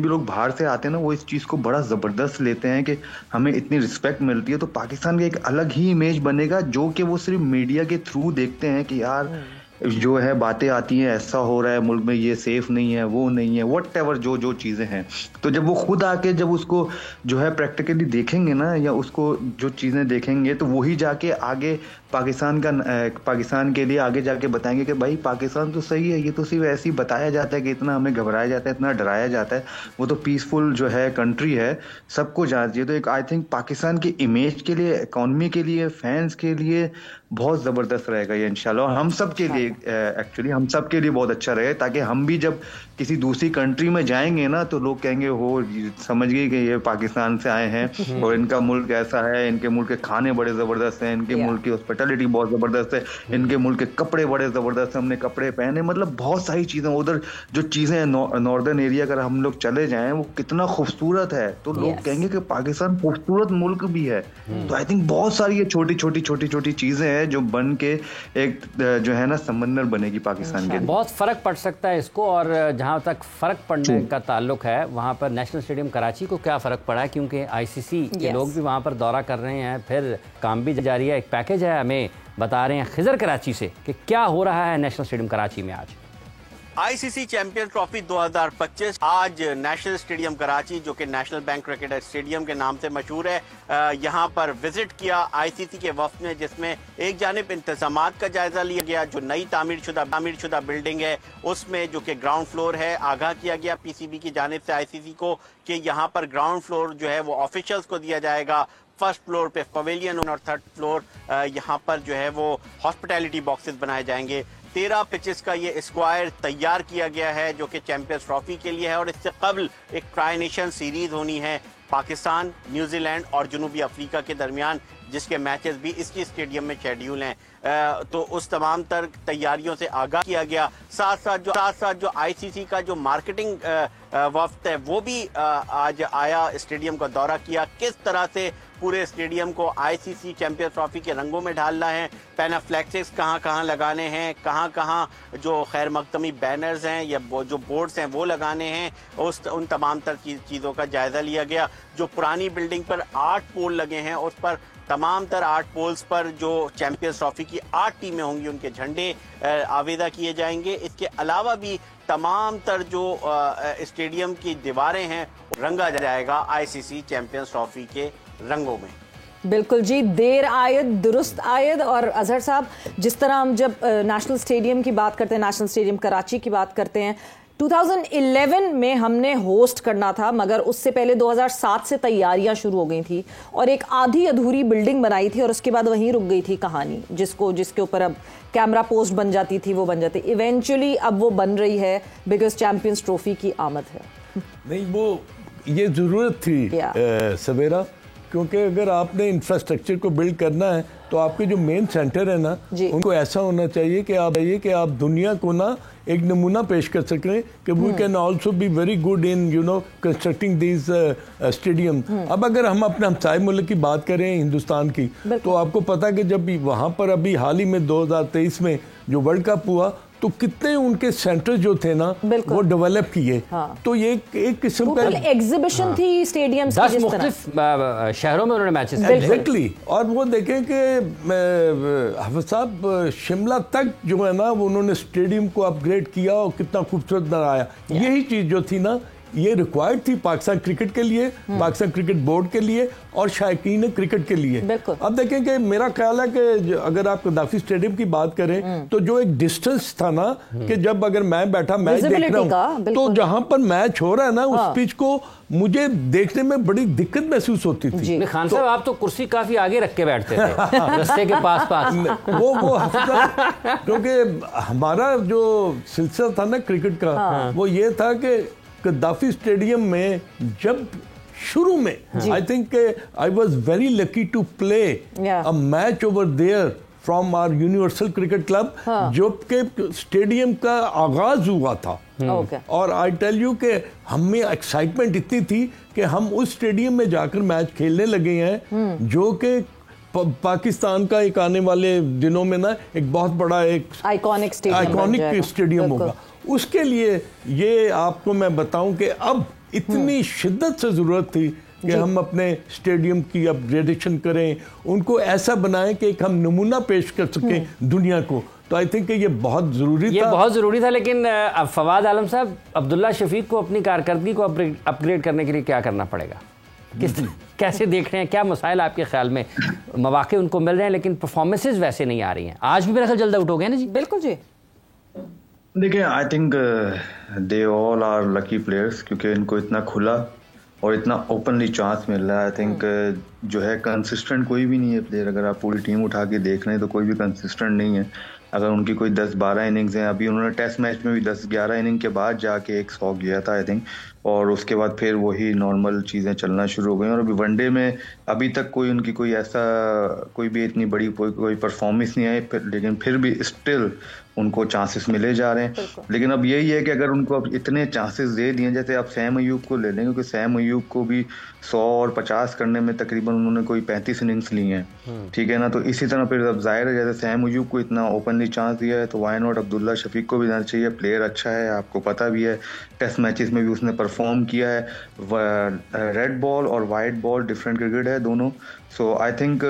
लोग बाहर से आते हैं ना, वो इस चीज़ को बड़ा ज़बरदस्त लेते हैं कि हमें इतनी रिस्पेक्ट मिलती है। तो पाकिस्तान का एक अलग ही इमेज बनेगा, जो कि वो सिर्फ मीडिया के थ्रू देखते हैं कि यार जो है बातें आती हैं, ऐसा हो रहा है मुल्क में, ये सेफ नहीं है, वो नहीं है, व्हाटएवर जो चीज़ें हैं। तो जब वो खुद आके जब उसको जो है प्रैक्टिकली देखेंगे ना, या उसको जो चीज़ें देखेंगे, तो वही जाके आगे पाकिस्तान के लिए आगे जाके बताएंगे कि भाई पाकिस्तान तो सही है, ये तो सिर्फ ऐसे ही बताया जाता है कि इतना हमें घबराया जाता है, इतना डराया जाता है, वो तो पीसफुल जो है कंट्री है, सबको जानती है। तो एक आई थिंक पाकिस्तान की इमेज के लिए, इकॉनमी के लिए, फैंस के लिए बहुत ज़बरदस्त रहेगा ये इंशाल्लाह। और हम सब के लिए एक्चुअली हम सब के लिए बहुत अच्छा रहे, ताकि हम भी जब किसी दूसरी कंट्री में जाएंगे ना, तो लोग कहेंगे हो समझ गए कि ये पाकिस्तान से आए हैं और इनका मुल्क ऐसा है, इनके मुल्क के खाने बड़े ज़बरदस्त हैं, इनके मुल्क की हॉस्पिटैलिटी बहुत ज़बरदस्त है, इनके मुल्क के कपड़े बड़े ज़बरदस्त हैं, हमने कपड़े पहने, मतलब बहुत सारी चीज़ें। उधर जो चीज़ें नॉर्दर्न एरिया अगर हम लोग चले जाएं, वो कितना खूबसूरत है, तो लोग कहेंगे कि पाकिस्तान खूबसूरत मुल्क भी है। तो आई थिंक बहुत सारी ये छोटी छोटी चीज़ें हैं जो बन के एक जो है ना समंदर बनेगी पाकिस्तान के लिए। बहुत फ़र्क पड़ सकता है इसको। और जहाँ तक फ़र्क पड़ने का ताल्लुक है, वहाँ पर नेशनल स्टेडियम कराची को क्या फ़र्क पड़ा है, क्योंकि आईसीसी के लोग भी वहाँ पर दौरा कर रहे हैं, फिर काम भी जारी है। एक पैकेज है, हमें बता रहे हैं खिजर कराची से कि क्या हो रहा है नेशनल स्टेडियम कराची में आज। आईसीसी चैंपियंस ट्रॉफी 2025 आज नेशनल स्टेडियम कराची, जो कि नेशनल बैंक क्रिकेट स्टेडियम के नाम से मशहूर है, यहां पर विजिट किया आईसीसी के वफ्द ने, जिसमें एक जानिब इंतजामात का जायजा लिया गया। जो नई तामीर शुदा बिल्डिंग है उसमें, जो कि ग्राउंड फ्लोर है, आगाह किया गया पीसीबी की जानिब से आईसीसी को कि यहां पर ग्राउंड फ्लोर जो है वो ऑफिशियल्स को दिया जाएगा। फर्स्ट फ्लोर पे पवेलियन और थर्ड फ्लोर यहाँ पर जो है वो हॉस्पिटैलिटी बॉक्सेस बनाए जाएंगे। 13 पिचेस का ये स्क्वायर तैयार किया गया है, जो कि चैंपियंस ट्रॉफी के लिए है। और इससे कबल एक ट्राई नेशन सीरीज होनी है पाकिस्तान, न्यूजीलैंड और जनूबी अफ्रीका के दरमियान, जिसके मैचेस भी इसी स्टेडियम में शेड्यूल हैं। तो उस तमाम तर तैयारियों से आगाह किया गया। साथ साथ जो आईसीसी का जो मार्केटिंग वफ्द है वो भी आज आया, स्टेडियम का दौरा किया। किस तरह से पूरे स्टेडियम को आईसीसी चैंपियंस ट्रॉफी के रंगों में डालना है, पैनाफ्लेक्सिस कहाँ लगाने हैं, कहाँ जो खैर मकदमी बैनर्स हैं या जो बोर्ड्स हैं वो लगाने हैं, उन तमाम तर चीज़ों का जायज़ा लिया गया। जो पुरानी बिल्डिंग पर 8 पोल लगे हैं उस पर तमाम तर 8 पोल्स पर जो चैंपियंस ट्रॉफी की 8 टीमें होंगी उनके झंडे आवेदा किए जाएंगे। इसके अलावा भी तमाम तर जो स्टेडियम की दीवारें हैं रंगा जाएगा आईसीसी चैंपियंस ट्रॉफी के रंगों में। बिल्कुल जी, देर आयद दुरुस्त आयद। और अजहर साहब, जिस तरह हम जब नेशनल स्टेडियम की बात करते हैं, नेशनल स्टेडियम कराची की बात करते हैं, 2011 में हमने होस्ट करना था, मगर उससे पहले 2007 से तैयारियां शुरू हो गई थी और एक आधी अधूरी बिल्डिंग बनाई थी और उसके बाद वहीं रुक गई थी कहानी, जिसके ऊपर अब कैमरा पोस्ट बन जाती थी, वो बन जाती। इवेंचुअली अब वो बन रही है बिकॉज चैंपियंस ट्रॉफी की आमद है। नहीं, वो ये ज़रूरत थी सवेरा, क्योंकि अगर आपने इंफ्रास्ट्रक्चर को बिल्ड करना है तो आपके जो मेन सेंटर है ना, उनको ऐसा होना चाहिए कि आप दुनिया को ना एक नमूना पेश कर सकें कि we can also be very good in constructing this stadium. अब अगर हम अपने हमसाय मुल्क की बात करें हिंदुस्तान की, तो आपको पता है कि जब वहाँ पर अभी हाल ही में 2023 में जो वर्ल्ड कप हुआ तो कितने उनके सेंटर जो थे ना वो डेवलप किए। तो ये एक किस्म का एग्जीबिशन थी स्टेडियम की, 10 मुख्तलिफ शहरों में उन्होंने मैचेस एग्जैक्टली। और वो देखें कि हाफिज साहब शिमला तक जो है ना वो उन्होंने स्टेडियम को अपग्रेड किया और कितना खूबसूरत नजर आया। यही चीज जो थी ना ये रिक्वायर्ड थी पाकिस्तान क्रिकेट के लिए, पाकिस्तान क्रिकेट बोर्ड के लिए और शायकीन क्रिकेट के लिए। अब देखें कि मेरा ख्याल है कि अगर आप कदाफी स्टेडियम की बात करें तो जो एक डिस्टेंस था ना कि जब अगर मैं बैठा मैच देख रहा हूं तो जहां पर मैच हो रहा है ना उस पिच को मुझे देखने में बड़ी दिक्कत महसूस होती थी। खान साहब, आप तो कुर्सी काफी आगे रख के बैठते थे रास्ते के पास वो क्योंकि हमारा जो सिलसिला था ना क्रिकेट का वो ये था कि कदाफी स्टेडियम में जब शुरू में I think I was very lucky to play a match over there from our universal cricket club, जो के स्टेडियम का आगाज हुआ था। और आई टेल यू कि हमें एक्साइटमेंट इतनी थी कि हम उस स्टेडियम में जाकर मैच खेलने लगे हैं जो कि पाकिस्तान का एक आने वाले दिनों में ना एक बहुत बड़ा एक आइकॉनिक स्टेडियम होगा। उसके लिए ये आपको मैं बताऊं कि अब इतनी शिद्दत से जरूरत थी कि हम अपने स्टेडियम की अपग्रेडेशन करें, उनको ऐसा बनाएं कि एक हम नमूना पेश कर सकें दुनिया को। तो आई थिंक ये बहुत ज़रूरी था। लेकिन अब फवाद आलम साहब, अब्दुल्ला शफीक को अपनी कारकर्दगी को अपग्रेड करने के लिए क्या करना पड़ेगा? कैसे देख रहे हैं, क्या मसाइल आपके ख्याल में? मौके उनको मिल रहे हैं लेकिन परफॉर्मेंसेज वैसे नहीं आ रही हैं। आज भी मेरा ख्याल जल्द आउट हो गए ना जी। बिल्कुल जी। देखिए, I think they all are lucky players, क्योंकि इनको इतना खुला और इतना ओपनली चांस मिल रहा है। आई थिंक जो है कंसिस्टेंट कोई भी नहीं है प्लेयर। अगर आप पूरी टीम उठा के देख रहे हैं तो कोई भी कंसिस्टेंट नहीं है। अगर उनकी कोई 10-12 इनिंग्स हैं, अभी उन्होंने टेस्ट मैच में भी 10-11 इनिंग के बाद जाके एक 100 गया था आई थिंक, और उसके बाद फिर वही नॉर्मल चीज़ें चलना शुरू हो गई। और अभी वनडे में अभी तक कोई उनकी कोई भी इतनी बड़ी कोई परफॉर्मेंस नहीं आई, लेकिन फिर भी स्टिल उनको चांसेस मिले जा रहे हैं। लेकिन अब यही है कि अगर उनको अब इतने चांसेस दे दिए, जैसे आप सैम अयूब को ले लें, क्योंकि सैम अयूब को भी 100 और 50 करने में तकरीबन उन्होंने कोई 35 इनिंग्स ली हैं, ठीक है ना। तो इसी तरह फिर अब जाहिर है जैसे सैम अयूब को इतना ओपनली चांस दिया है तो वाई नॉट अब्दुल्ला शफीक को भी देना चाहिए। प्लेयर अच्छा है, आपको पता भी है, टेस्ट मैचेस में भी उसने परफॉर्म किया है। रेड बॉल और वाइट बॉल डिफरेंट क्रिकेट है दोनों। सो आई थिंक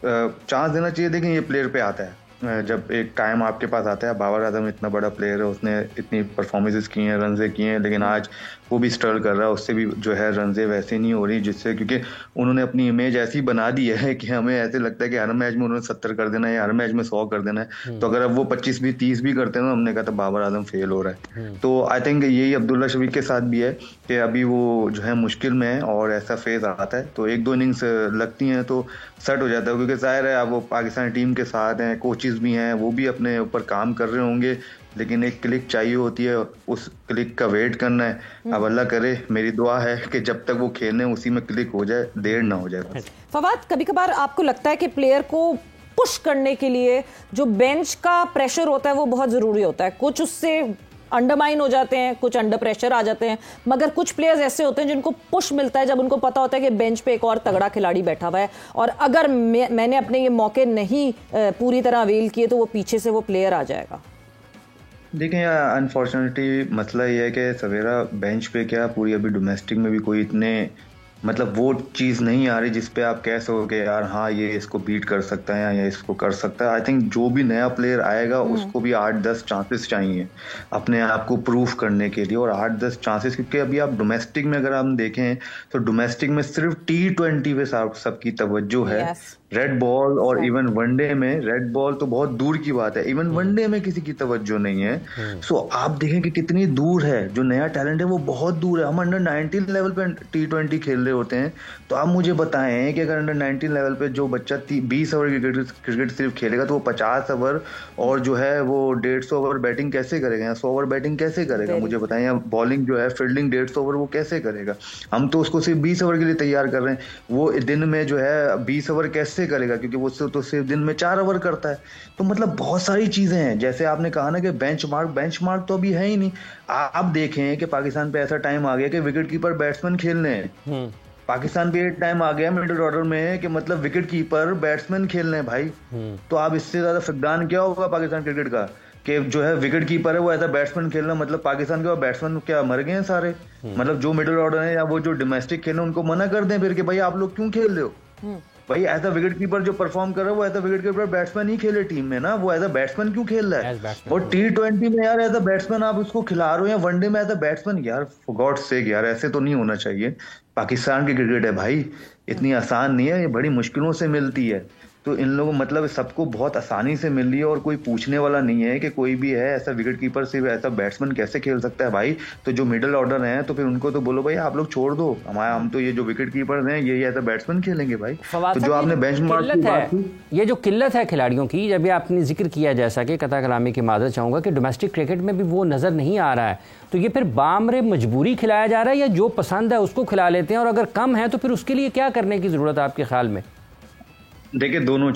चांस देना चाहिए। लेकिन ये प्लेयर पे आता है, जब एक टाइम आपके पास आता है। बाबर आजम इतना बड़ा प्लेयर है, उसने इतनी परफॉर्मेंसेस की हैं, रनजे किए हैं, लेकिन आज वो भी स्ट्रगल कर रहा है। उससे भी जो है रनजे वैसे नहीं हो रही, जिससे क्योंकि उन्होंने अपनी इमेज ऐसी बना दी है कि हमें ऐसे लगता है कि हर मैच में उन्होंने 70 कर देना है या हर मैच में 100 कर देना है। तो अगर अब वो 25 भी 30 भी करते हैं ना, हमने कहा था बाबर आजम फेल हो रहा है। तो आई थिंक यही अब्दुल्ला शफीक के साथ भी है कि अभी वो जो है मुश्किल में है और ऐसा फेज आता है तो 1-2 इनिंग्स लगती हैं तो सेट हो जाता है, क्योंकि जाहिर है अब वो पाकिस्तानी टीम के साथ हैं, कोचेस कोचेस भी हैं, वो भी अपने ऊपर काम कर रहे होंगे, लेकिन एक क्लिक चाहिए होती है, उस क्लिक का वेट करना है। अब अल्लाह करे, मेरी दुआ है कि जब तक वो खेलने उसी में क्लिक हो जाए, देर ना हो जाए। फवाद, कभी कभार आपको लगता है कि प्लेयर को पुश करने के लिए जो बेंच का प्रेशर होता है वो बहुत ज़रूरी होता है? कुछ उससे अंडरमाइन हो जाते हैं, कुछ अंडर प्रेशर आ जाते हैं, मगर कुछ प्लेयर्स ऐसे होते हैं जिनको पुश मिलता है जब उनको पता होता है कि बेंच पे एक और तगड़ा खिलाड़ी बैठा हुआ है, और अगर मैंने अपने ये मौके नहीं पूरी तरह अवेल किए तो वो पीछे से वो प्लेयर आ जाएगा। देखें यार, अनफॉर्चुनेटली मसला ये है कि सवेरा बेंच पे क्या पूरी अभी डोमेस्टिक में भी कोई इतने मतलब वो चीज़ नहीं आ रही जिस पे आप कह सकोगे यार हाँ ये इसको बीट कर सकता है या इसको कर सकता है। आई थिंक जो भी नया प्लेयर आएगा उसको भी 8-10 चांसेस चाहिए अपने आप को प्रूफ करने के लिए, और 8-10 चांसेस, क्योंकि अभी आप डोमेस्टिक में अगर हम देखें तो डोमेस्टिक में सिर्फ T20 पे सबकी तवज्जो है। रेड बॉल और इवन वनडे में, रेड बॉल तो बहुत दूर की बात है, इवन वनडे में किसी की तवज्जो नहीं है। सो आप देखें कि कितनी दूर है, जो नया टैलेंट है वो बहुत दूर है। हम अंडर 19 लेवल पे T20 खेल रहे होते हैं, तो आप मुझे बताएं कि अगर अंडर 19 लेवल पे जो बच्चा 20 ओवर क्रिकेट सिर्फ खेलेगा तो वो 50 ओवर और जो है वो 150 ओवर बैटिंग कैसे करेगा या 100 ओवर बैटिंग कैसे करेगा? मुझे बताएं। या बॉलिंग जो है फील्डिंग 150 ओवर वो कैसे करेगा? हम तो उसको सिर्फ 20 ओवर के लिए तैयार कर रहे हैं, वो दिन में जो है 20 ओवर कैसे करेगा, क्योंकि वो तो सिर्फ दिन में 4 ओवर करता है। तो मतलब बहुत सारी चीजें हैं, जैसे आपने कहा ना कि बेंचमार्क तो अभी है ही नहीं। आप देखें कि पाकिस्तान पे ऐसा टाइम आ गया कि विकेट कीपर बैट्समैन खेलने हैं। पाकिस्तान पे एक टाइम आ गया मिडिल ऑर्डर में कि मतलब विकेट कीपर बैट्समैन खेलने हैं भाई। तो आप इससे ज्यादा फकदान क्या होगा पाकिस्तान क्रिकेट का कि जो है विकेट कीपर है वो ऐसा बैट्समैन खेलना, मतलब पाकिस्तान के बैट्समैन क्या मर गए हैं सारे? मतलब जो मिडिल ऑर्डर है या वो जो डोमेस्टिक खेल रहे हैं उनको मना कर दें फिर कि भाई आप लोग क्यों खेल रहे हो? भाई एज अ विकेट कीपर जो परफॉर्म कर रहा है वो as a wicket keeper batsman ही खेले टीम में ना, वो एज अ बैट्समैन क्यों खेल रहा है? और T20 में यार एज अ बैट्समैन आप उसको खिला रहे हो, या वनडे में एज अ बैट्समैन, यार फॉर गॉड सेक यार ऐसे तो नहीं होना चाहिए। पाकिस्तान की क्रिकेट है भाई, इतनी आसान नहीं है, ये बड़ी मुश्किलों से मिलती है। तो इन लोगों मतलब सबको बहुत आसानी से मिल रही है और कोई पूछने वाला नहीं है कि कोई भी है ऐसा विकेट कीपर से ऐसा बैट्समैन कैसे खेल सकता है भाई। तो जो मिडिल ऑर्डर हैं तो फिर उनको तो बोलो भाई आप लोग छोड़ दो, हम तो ये जो विकेट कीपर हैं ये ऐसा बैट्समैन खेलेंगे भाई। तो जो आपने बेंचमार्क की बात की, ये जो किल्लत है खिलाड़ियों की, जब आपने जिक्र किया जैसा कि कता कलामी की मादर चाहूंगा कि डोमेस्टिक क्रिकेट में भी वो नजर नहीं आ रहा है, तो ये फिर बामरे मजबूरी खिलाया जा रहा है या जो पसंद है उसको खिला लेते हैं? और अगर कम है तो फिर उसके लिए क्या करने की जरूरत है आपके ख्याल में? देखिए दोनों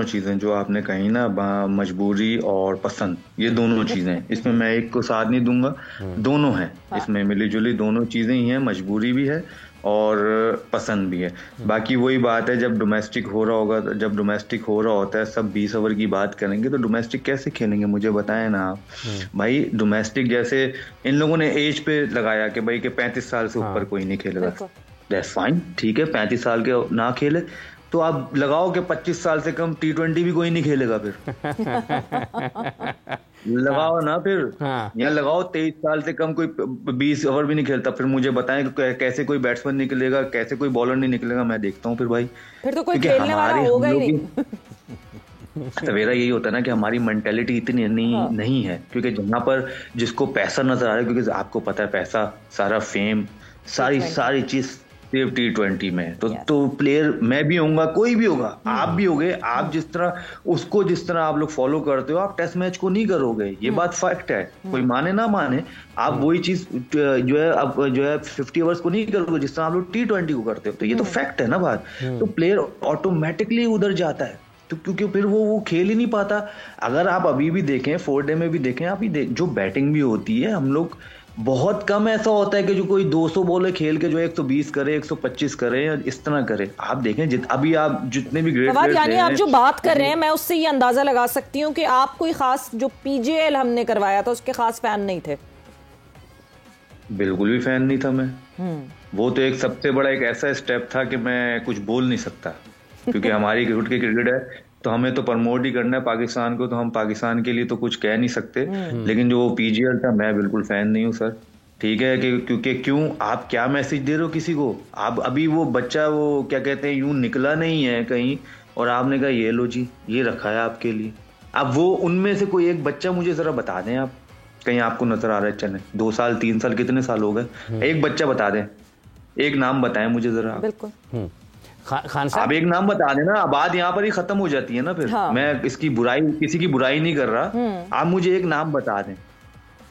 चीजें जो आपने कही ना, मजबूरी और पसंद, ये दोनों चीजें, इसमें मैं एक को साथ नहीं दूंगा, दोनों हैं इसमें मिली जुली, दोनों चीजें ही हैं, मजबूरी भी है और पसंद भी है। बाकी वही बात है, जब डोमेस्टिक हो रहा होता है सब 20 ओवर की बात करेंगे तो डोमेस्टिक कैसे खेलेंगे? मुझे बताएं ना आप भाई। डोमेस्टिक जैसे इन लोगों ने एज पे लगाया कि भाई कि 35 साल से ऊपर कोई नहीं खेलेगा, दैट्स फाइन, ठीक है, 35 साल के ना खेले तो आप लगाओ कि 25 साल से कम T20 भी कोई नहीं खेलेगा फिर लगाओ ना फिर। या लगाओ 23 साल से कम कोई 20 ओवर भी नहीं खेलता, फिर मुझे बताएं कि कैसे कोई बैट्समैन निकलेगा, कैसे कोई बॉलर नहीं निकलेगा? मैं देखता हूँ फिर भाई, फिर तो कोई खेलने वाला होगा ही नहीं। सवेरा यही होता है ना कि हमारी मेंटेलिटी इतनी नहीं है, क्योंकि जहाँ पर जिसको पैसा नजर आ रहा है, क्योंकि आपको पता है पैसा, सारा फेम, सारी चीज सिर्फ T20 में तो प्लेयर मैं भी होऊंगा, कोई भी होगा, आप भी होगे, आप जिस तरह आप लोग फॉलो करते हो, आप टेस्ट मैच को नहीं करोगे, ये बात फैक्ट है, कोई माने ना माने, आप वही चीज जो है 50 ओवर्स को नहीं करोगे जिस तरह आप लोग T20 को करते हो। तो ये तो फैक्ट है ना बात। तो प्लेयर ऑटोमेटिकली उधर जाता है, तो क्योंकि फिर वो खेल ही नहीं पाता। अगर आप अभी भी देखें, 4 डे में भी देखें, आप जो बैटिंग भी होती है, हम लोग बहुत कम ऐसा होता है कि जो कोई 200 बॉलें खेल के जो 120 करे, 125 करे, इस तरह करे। आप देखें अभी आप जितने भी ग्रेट प्लेयर्स यानी आप जो बात कर रहे हैं, मैं उससे ये अंदाजा लगा सकती हूँ कि आप कोई खास जो PGL हमने करवाया था उसके खास फैन नहीं थे। बिल्कुल भी फैन नहीं था मैं। वो तो एक सबसे बड़ा एक ऐसा स्टेप था कि मैं कुछ बोल नहीं सकता, क्योंकि हमारी क्रिकेट है तो हमें तो प्रमोट ही करना है पाकिस्तान को, तो हम पाकिस्तान के लिए तो कुछ कह नहीं सकते। लेकिन जो PGL था, मैं बिल्कुल फैन नहीं हूँ सर, ठीक है, क्योंकि क्यों आप क्या मैसेज दे रहे हो किसी को? आप अभी वो बच्चा वो क्या कहते हैं यूं निकला नहीं है कहीं और आपने कहा ये लो जी ये रखा है आपके लिए। अब वो उनमें से कोई एक बच्चा मुझे जरा बता दें आप, कहीं आपको नजर आ रहा है? चले 2 साल 3 साल कितने साल हो गए, एक बच्चा बता दें, एक नाम बताएं मुझे जरा। बिल्कुल खान साहब आप एक नाम बता देना, बात यहाँ पर ही खत्म हो जाती है ना फिर। हाँ। मैं इसकी बुराई, किसी की बुराई नहीं कर रहा, आप मुझे एक नाम बता दें,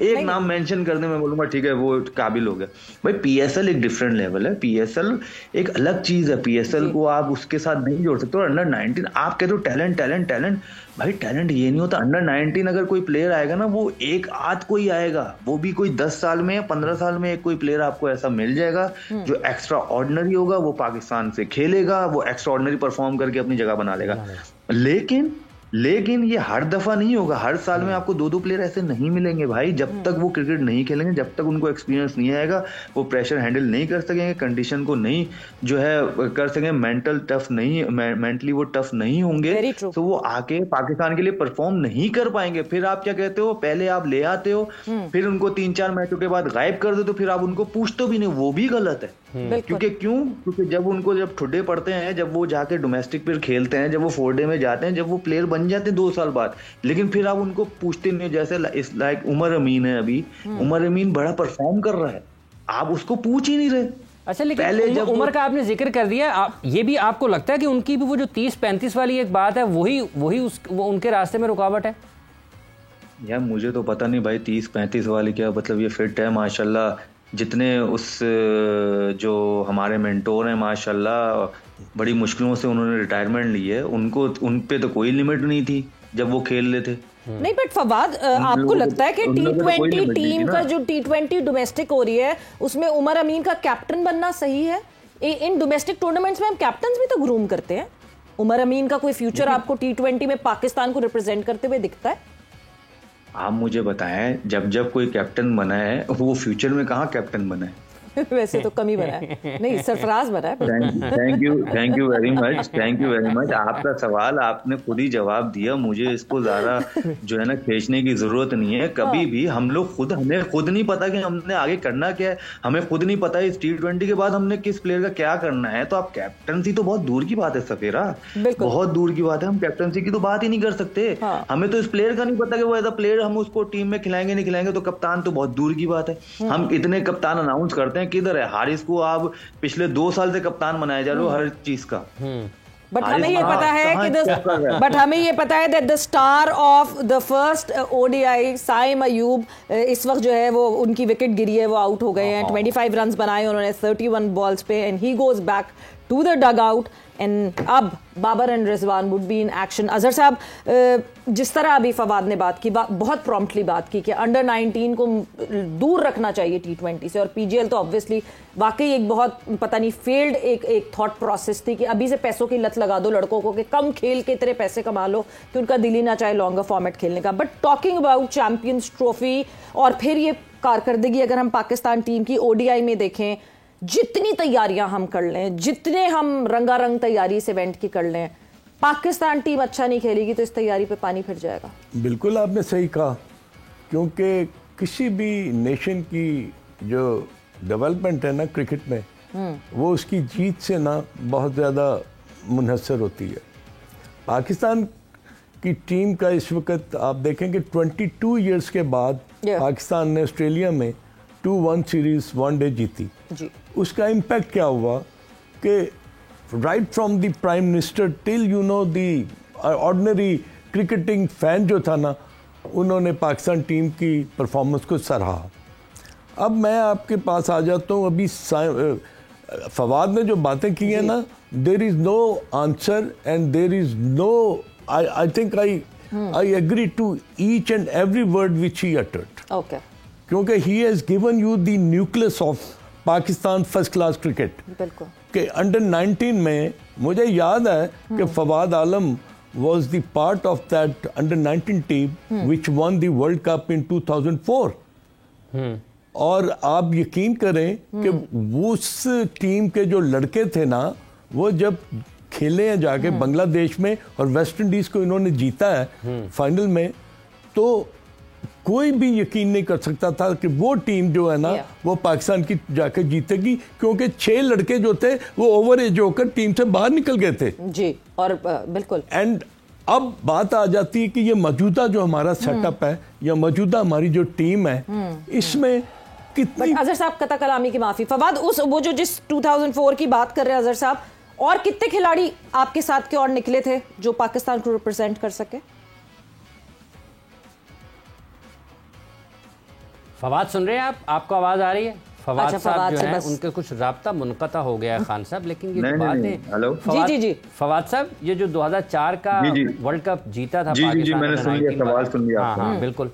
एक नाम मेंशन कर दे, मैं बोलूंगा ठीक है वो काबिल हो गया। भाई पीएसएल एक डिफरेंट लेवल है, पीएसएल एक अलग चीज है, पीएसएल को आप उसके साथ नहीं जोड़ सकते। और अंडर 19 आप कहते हो टैलेंट टैलेंट टैलेंट, भाई टैलेंट ये नहीं होता। अंडर 19 अगर कोई प्लेयर आएगा ना, वो एक आध कोई आएगा, वो भी कोई 10 साल में या 15 साल में एक कोई प्लेयर आपको ऐसा मिल जाएगा जो एक्स्ट्रा ऑर्डिनरी होगा, वो पाकिस्तान से खेलेगा, वो एक्स्ट्रा ऑर्डिनरी परफॉर्म करके अपनी जगह बना लेगा। लेकिन ये हर दफा नहीं होगा, हर साल में आपको 2-2 प्लेयर ऐसे नहीं मिलेंगे भाई। जब तक वो क्रिकेट नहीं खेलेंगे, जब तक उनको एक्सपीरियंस नहीं आएगा, वो प्रेशर हैंडल नहीं कर सकेंगे, कंडीशन को नहीं जो है कर सकेंगे, मेंटली वो टफ नहीं होंगे, तो वो आके पाकिस्तान के लिए परफॉर्म नहीं कर पाएंगे। फिर आप क्या कहते हो, पहले आप ले आते हो, फिर उनको 3-4 मैचों के बाद गायब कर दो, तो फिर आप उनको पूछते भी नहीं, वो भी गलत है। क्योंकि जब ठुड्डे पड़ते हैं, जब वो जाके डोमेस्टिक पे खेलते हैं, जब वो 4 डे में जाते हैं, जब वो प्लेयर बन जाते हैं 2 साल बाद, लेकिन फिर आप उनको पूछते नहीं। जैसे लाइक उमर अमीन है, अभी उमर अमीन बड़ा परफॉर्म कर रहा है, आप उसको पूछ ही नहीं रहे। अच्छा, लेकिन जब उमर का आपने जिक्र कर दिया, ये भी आपको लगता है कि उनकी भी वो जो 30-35 वाली एक बात है, वही उनके रास्ते में रुकावट है? यार मुझे तो पता नहीं भाई 30-35 वाली क्या मतलब, ये फिट है माशाल्लाह। जितने उस जो हमारे मेंटोर हैं माशाल्लाह, बड़ी मुश्किलों से उन्होंने रिटायरमेंट ली है, उन पे तो कोई लिमिट नहीं थी जब वो खेल रहे थे। नहीं, बट फवाद, आपको लगता है कि T20 टीम का जो T20 डोमेस्टिक हो रही है, उसमें उमर अमीन का कैप्टन बनना सही है? इन डोमेस्टिक टूर्नामेंट्स में हम कैप्टन भी तो ग्रूम करते हैं। उमर अमीन का कोई फ्यूचर आपको T20 में पाकिस्तान को रिप्रेजेंट करते हुए दिखता है? आप मुझे बताएं, जब कोई कैप्टन बना है, वो फ्यूचर में कहाँ कैप्टन बना है? वैसे तो कम ही बना है, नहीं सरफराज बना है। Thank you very much. आपका सवाल आपने खुद ही जवाब दिया, मुझे इसको ज्यादा जो है ना खींचने की जरूरत नहीं है। कभी भी हमें खुद नहीं पता कि हमने आगे करना क्या है, हमें खुद नहीं पता इस T20 के बाद हमने किस प्लेयर का क्या करना है। तो आप कैप्टनसी तो बहुत दूर की बात है सफेरा, बहुत दूर की बात है, हम कैप्टनसी की तो बात ही नहीं कर सकते। हमें तो इस प्लेयर का नहीं पता कि वो एज अ प्लेयर हम उसको टीम में खिलाएंगे नहीं खिलाएंगे, तो कप्तान तो बहुत दूर की बात है। हम इतने कप्तान अनाउंस करते हैं, किधर है हारिस को आप पिछले 2 साल से कप्तान बनाया जा रहे हो हर चीज का। बट हमें ये पता है that the star of the first ODI Saim Ayub इस वक्त जो है वो उनकी विकेट गिरी है, वो आउट हो गए हैं। 25 रन बनाए उन्होंने 31 बॉल्स पे, and he goes back to the dugout, and अब Babar and Rizwan would be in action. Azhar sahab, जिस तरह अभी फवाद ने बात की, बहुत प्रॉम्प्टली बात की कि अंडर 19 को दूर रखना चाहिए T20 से, और पीजीएल तो ऑब्वियसली वाकई एक बहुत पता नहीं फेल्ड एक थॉट प्रोसेस थी कि अभी से पैसों की लत लगा दो लड़कों को कि कम खेल के इतने पैसे कमा लो कि उनका दिल ही ना चाहे लॉन्गर फॉर्मेट खेलने का। But talking about champions trophy और फिर ये कारकर्दगी अगर हम पाकिस्तान टीम की ओडीआई में देखें, जितनी तैयारियां हम कर लें, जितने हम रंगारंग तैयारी इस इवेंट की कर लें, पाकिस्तान टीम अच्छा नहीं खेलेगी तो इस तैयारी पे पानी फिर जाएगा। बिल्कुल आपने सही कहा, क्योंकि किसी भी नेशन की जो डेवलपमेंट है ना क्रिकेट में, वो उसकी जीत से ना बहुत ज़्यादा मुनहसर होती है। पाकिस्तान की टीम का इस वक्त आप देखेंगे 22 इयर्स के बाद पाकिस्तान ने ऑस्ट्रेलिया में 2-1 सीरीज 1 डे जीती जी। उसका इम्पैक्ट क्या हुआ कि right from the prime minister till the ordinary cricketing fan जो था ना, उन्होंने पाकिस्तान टीम की परफॉर्मेंस को सराहा। अब मैं आपके पास आ जाता हूँ, अभी फवाद ने जो बातें की हैं ना, there is no answer and there is no, I think I agree to each and every word which he uttered. Okay, क्योंकि he has given you the nucleus of Pakistan first class cricket. बिल्कुल कि under 19 में मुझे याद है कि फवाद आलम was the part of that under 19 team which won the World Cup in 2004। और आप यकीन करें कि उस टीम के जो लड़के थे ना, वो जब खेले हैं जाके बांग्लादेश में और वेस्ट इंडीज को इन्होंने जीता है फाइनल में, तो कोई भी यकीन नहीं कर सकता था कि वो टीम जो है ना वो पाकिस्तान की जाकर जीतेगी, क्योंकि 6 लड़के जो थे वो ओवर एज होकर टीम से बाहर निकल गए थे जी। और बिल्कुल, एंड अब बात आ जाती है कि ये मौजूदा जो हमारा सेटअप है या मौजूदा हमारी जो टीम है, इसमें कितनी। अजहर साहब, कता कलामी की माफी, फवाद, वो जो जिस 2004 की बात कर रहे हैं अजहर साहब, और कितने खिलाड़ी आपके साथ के और निकले थे जो पाकिस्तान को रिप्रेजेंट कर सके? फवाद सुन रहे हैं आप? आपको आवाज आ रही है? फवाद अच्छा, साहब जो हैं बस। उनके कुछ राब्ता मुनक़ता हो गया है खान साहब, लेकिन ये बात है। हेलो जी फवाद साहब, ये जो 2004 का वर्ल्ड कप जीता था पाकिस्तान, मैंने सुन लिया, सवाल सुन लिया। हाँ बिल्कुल।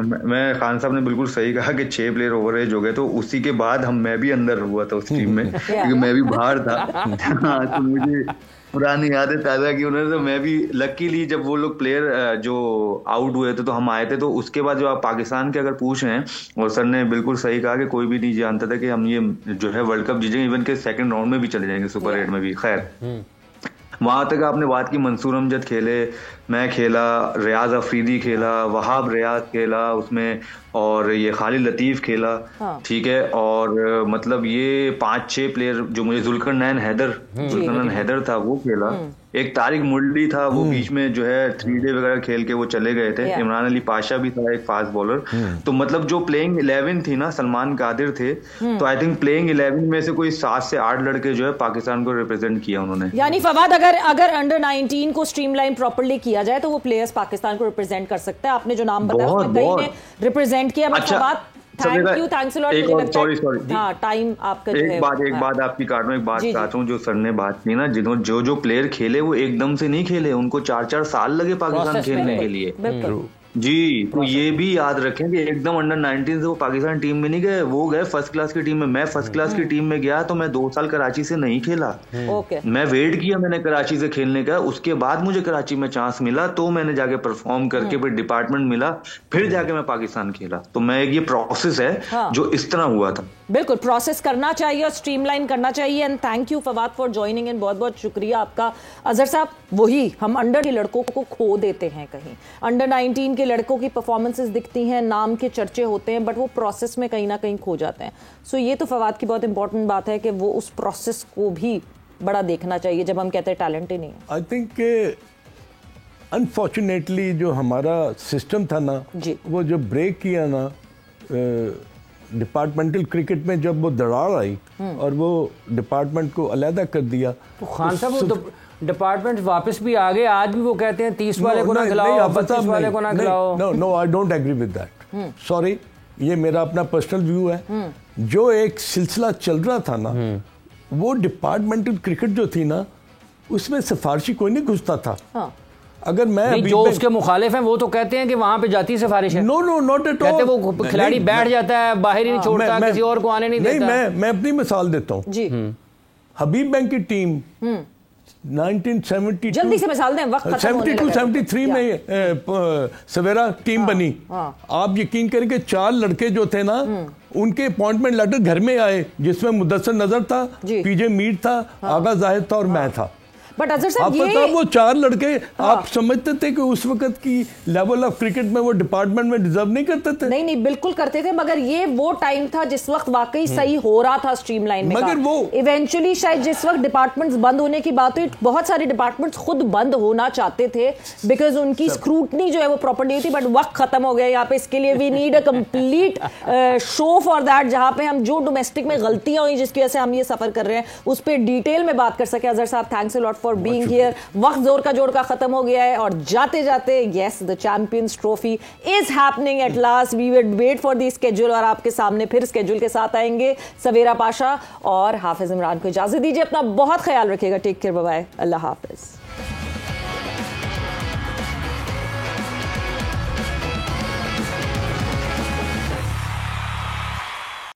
मैं खान साहब ने बिल्कुल सही कहा कि 6 प्लेयर ओवर एज हो गए, तो उसी के बाद मैं भी अंदर हुआ था उस टीम में क्योंकि मैं भी बाहर था। हाँ, तो मुझे पुरानी यादें ताज़ा की उन्होंने। तो मैं भी लकीली जब वो लोग प्लेयर जो आउट हुए थे तो हम आए थे, तो उसके बाद जो आप पाकिस्तान के अगर पूछ रहे हैं, और सर ने बिल्कुल सही कहा कि कोई भी नहीं जानता था कि हम ये जो है वर्ल्ड कप जीतेंगे, इवन के सेकंड राउंड में भी चले जाएंगे, सुपर 8 में भी। खैर वहां तक आपने बात की, मंसूर अमजद खेले, मैं खेला, रियाज अफरीदी खेला, वहाब रियाज खेला उसमें, और ये खालिद लतीफ खेला। ठीक है, और मतलब ये 5-6 प्लेयर जो मुझे जुल्करनैन हैदर था वो खेला, एक तारिक मुरली था वो बीच में जो है 3 डे वगैरह खेल के वो चले गए थे, इमरान अली पाशा भी था एक फास्ट बॉलर। तो मतलब जो प्लेइंग 11 थी ना, सलमान कादिर थे, तो आई थिंक प्लेइंग 11 में से कोई 7 से 8 लड़के जो है पाकिस्तान को रिप्रेजेंट किया उन्होंने। यानी फवाद अगर अंडर 19 को स्ट्रीमलाइन प्रॉपर्ली किया जाए तो वो प्लेयर्स पाकिस्तान को रिप्रेजेंट कर सकते हैं। आपने जो नाम बताया उसमें कई ने रिप्रेजेंट किया। Fawad thanks a lot. Sorry हाँ, टाइम आपका जो है। एक बात आपकी काट में, एक बात चाहता हूँ, जो सर ने बात की ना, जो प्लेयर खेले वो एकदम से नहीं खेले, उनको 4-4 साल लगे पाकिस्तान खेलने के लिए। जी, तो ये भी याद रखें कि एकदम अंडर 19 से वो पाकिस्तान टीम में नहीं गए, वो गए फर्स्ट क्लास की टीम में। मैं फर्स्ट क्लास की टीम में गया तो मैं 2 साल कराची से नहीं खेला। मैं वेट किया मैंने कराची से खेलने का, उसके बाद मुझे कराची में चांस मिला, तो मैंने जाके परफॉर्म करके फिर डिपार्टमेंट मिला, फिर जाके मैं पाकिस्तान खेला। तो मैं ये प्रोसेस है जो इस तरह हुआ था। बिल्कुल प्रोसेस करना चाहिए और स्ट्रीमलाइन करना चाहिए। And thank you Fawad for joining in, बहुत बहुत शुक्रिया आपका। अजहर साहब, वही हम अंडर के लड़कों को खो देते हैं कहीं। अंडर 19 के लड़कों की परफॉर्मेंसेस दिखती हैं, नाम के चर्चे होते हैं, बट वो प्रोसेस में कहीं ना कहीं खो जाते हैं। सो ये तो फवाद की बहुत इंपॉर्टेंट बात है कि वो उस प्रोसेस को भी बड़ा देखना चाहिए जब हम कहते हैं टैलेंट ही नहीं है। आई थिंक अनफॉर्चुनेटली जो हमारा सिस्टम था ना, वो जो ब्रेक किया ना डिपार्टमेंटल क्रिकेट में, जब वो दरार आई और वो डिपार्टमेंट को अलहदा कर दिया, तो खान साहब वो डिपार्टमेंट वापस भी आ गए। आज भी वो कहते हैं 30 वाले को ना खिलाओ, 25 वाले को ना खिलाओ। No, I don't agree with that, sorry, ये मेरा अपना पर्सनल व्यू है। जो एक सिलसिला चल रहा था ना, वो डिपार्टमेंटल क्रिकेट जो थी ना, उसमें सिफारिशी कोई नहीं घुसता था। अगर मैं जो उसके मुखालिफ हैं वो तो कहते हैं कि वहां पे जाती सिफारिश है। No, not at all. कहते वो खिलाड़ी बैठ जाता है, बाहर ही नहीं छोड़ता, किसी और को आने नहीं देता। मैं अपनी मिसाल देता हूँ जी। हबीब बैंक की टीम 1972 जल्दी से मिसाल दें, वक्त खत्म होने लगा। 72-73 में सवेरा टीम बनी। आप यकीन करेंगे 4 लड़के जो थे ना, उनके अपॉइंटमेंट लेटर घर में आए, जिसमें मुदस्सर नजर था, पीजे मीर था, आगा जाहिद था और मैं था। बट अजहर साहब, ये वो 4 लड़के आप समझते थे कि उस वक्त की लेवल ऑफ क्रिकेट में वो डिपार्टमेंट में डिजर्व नहीं करते थे? नहीं, बिल्कुल करते थे, मगर ये वो टाइम था जिस वक्त वाकई सही हो रहा था स्ट्रीमलाइन में। मगर वो इवेंचुअली शायद जिस वक्त डिपार्टमेंट्स बंद होने की बात हुई, बहुत सारे डिपार्टमेंट्स खुद बंद होना चाहते थे बिकॉज उनकी स्क्रूटनी जो है वो प्रॉपर नहीं होती। बट वक्त खत्म हो गया यहाँ पे। इसके लिए we need a complete show for that, जहां पे हम जो डोमेस्टिक में गलतियां हुई जिसकी वजह से हम ये सफर कर रहे हैं उस पर डिटेल में बात कर सके। अजहर साहब, thanks a lot for being here. वक्त जोर का जोड़ का खत्म हो गया है और जाते जाते yes, the champions trophy is happening at last. We will wait for the schedule और आपके सामने फिर स्केड्यूल के साथ आएंगे। सवेरा पाशा और हाफिज इमरान को इजाजत दीजिए। अपना बहुत ख्याल रखिएगा। टेक केयर, बाय बाय, अल्लाह हाफिज।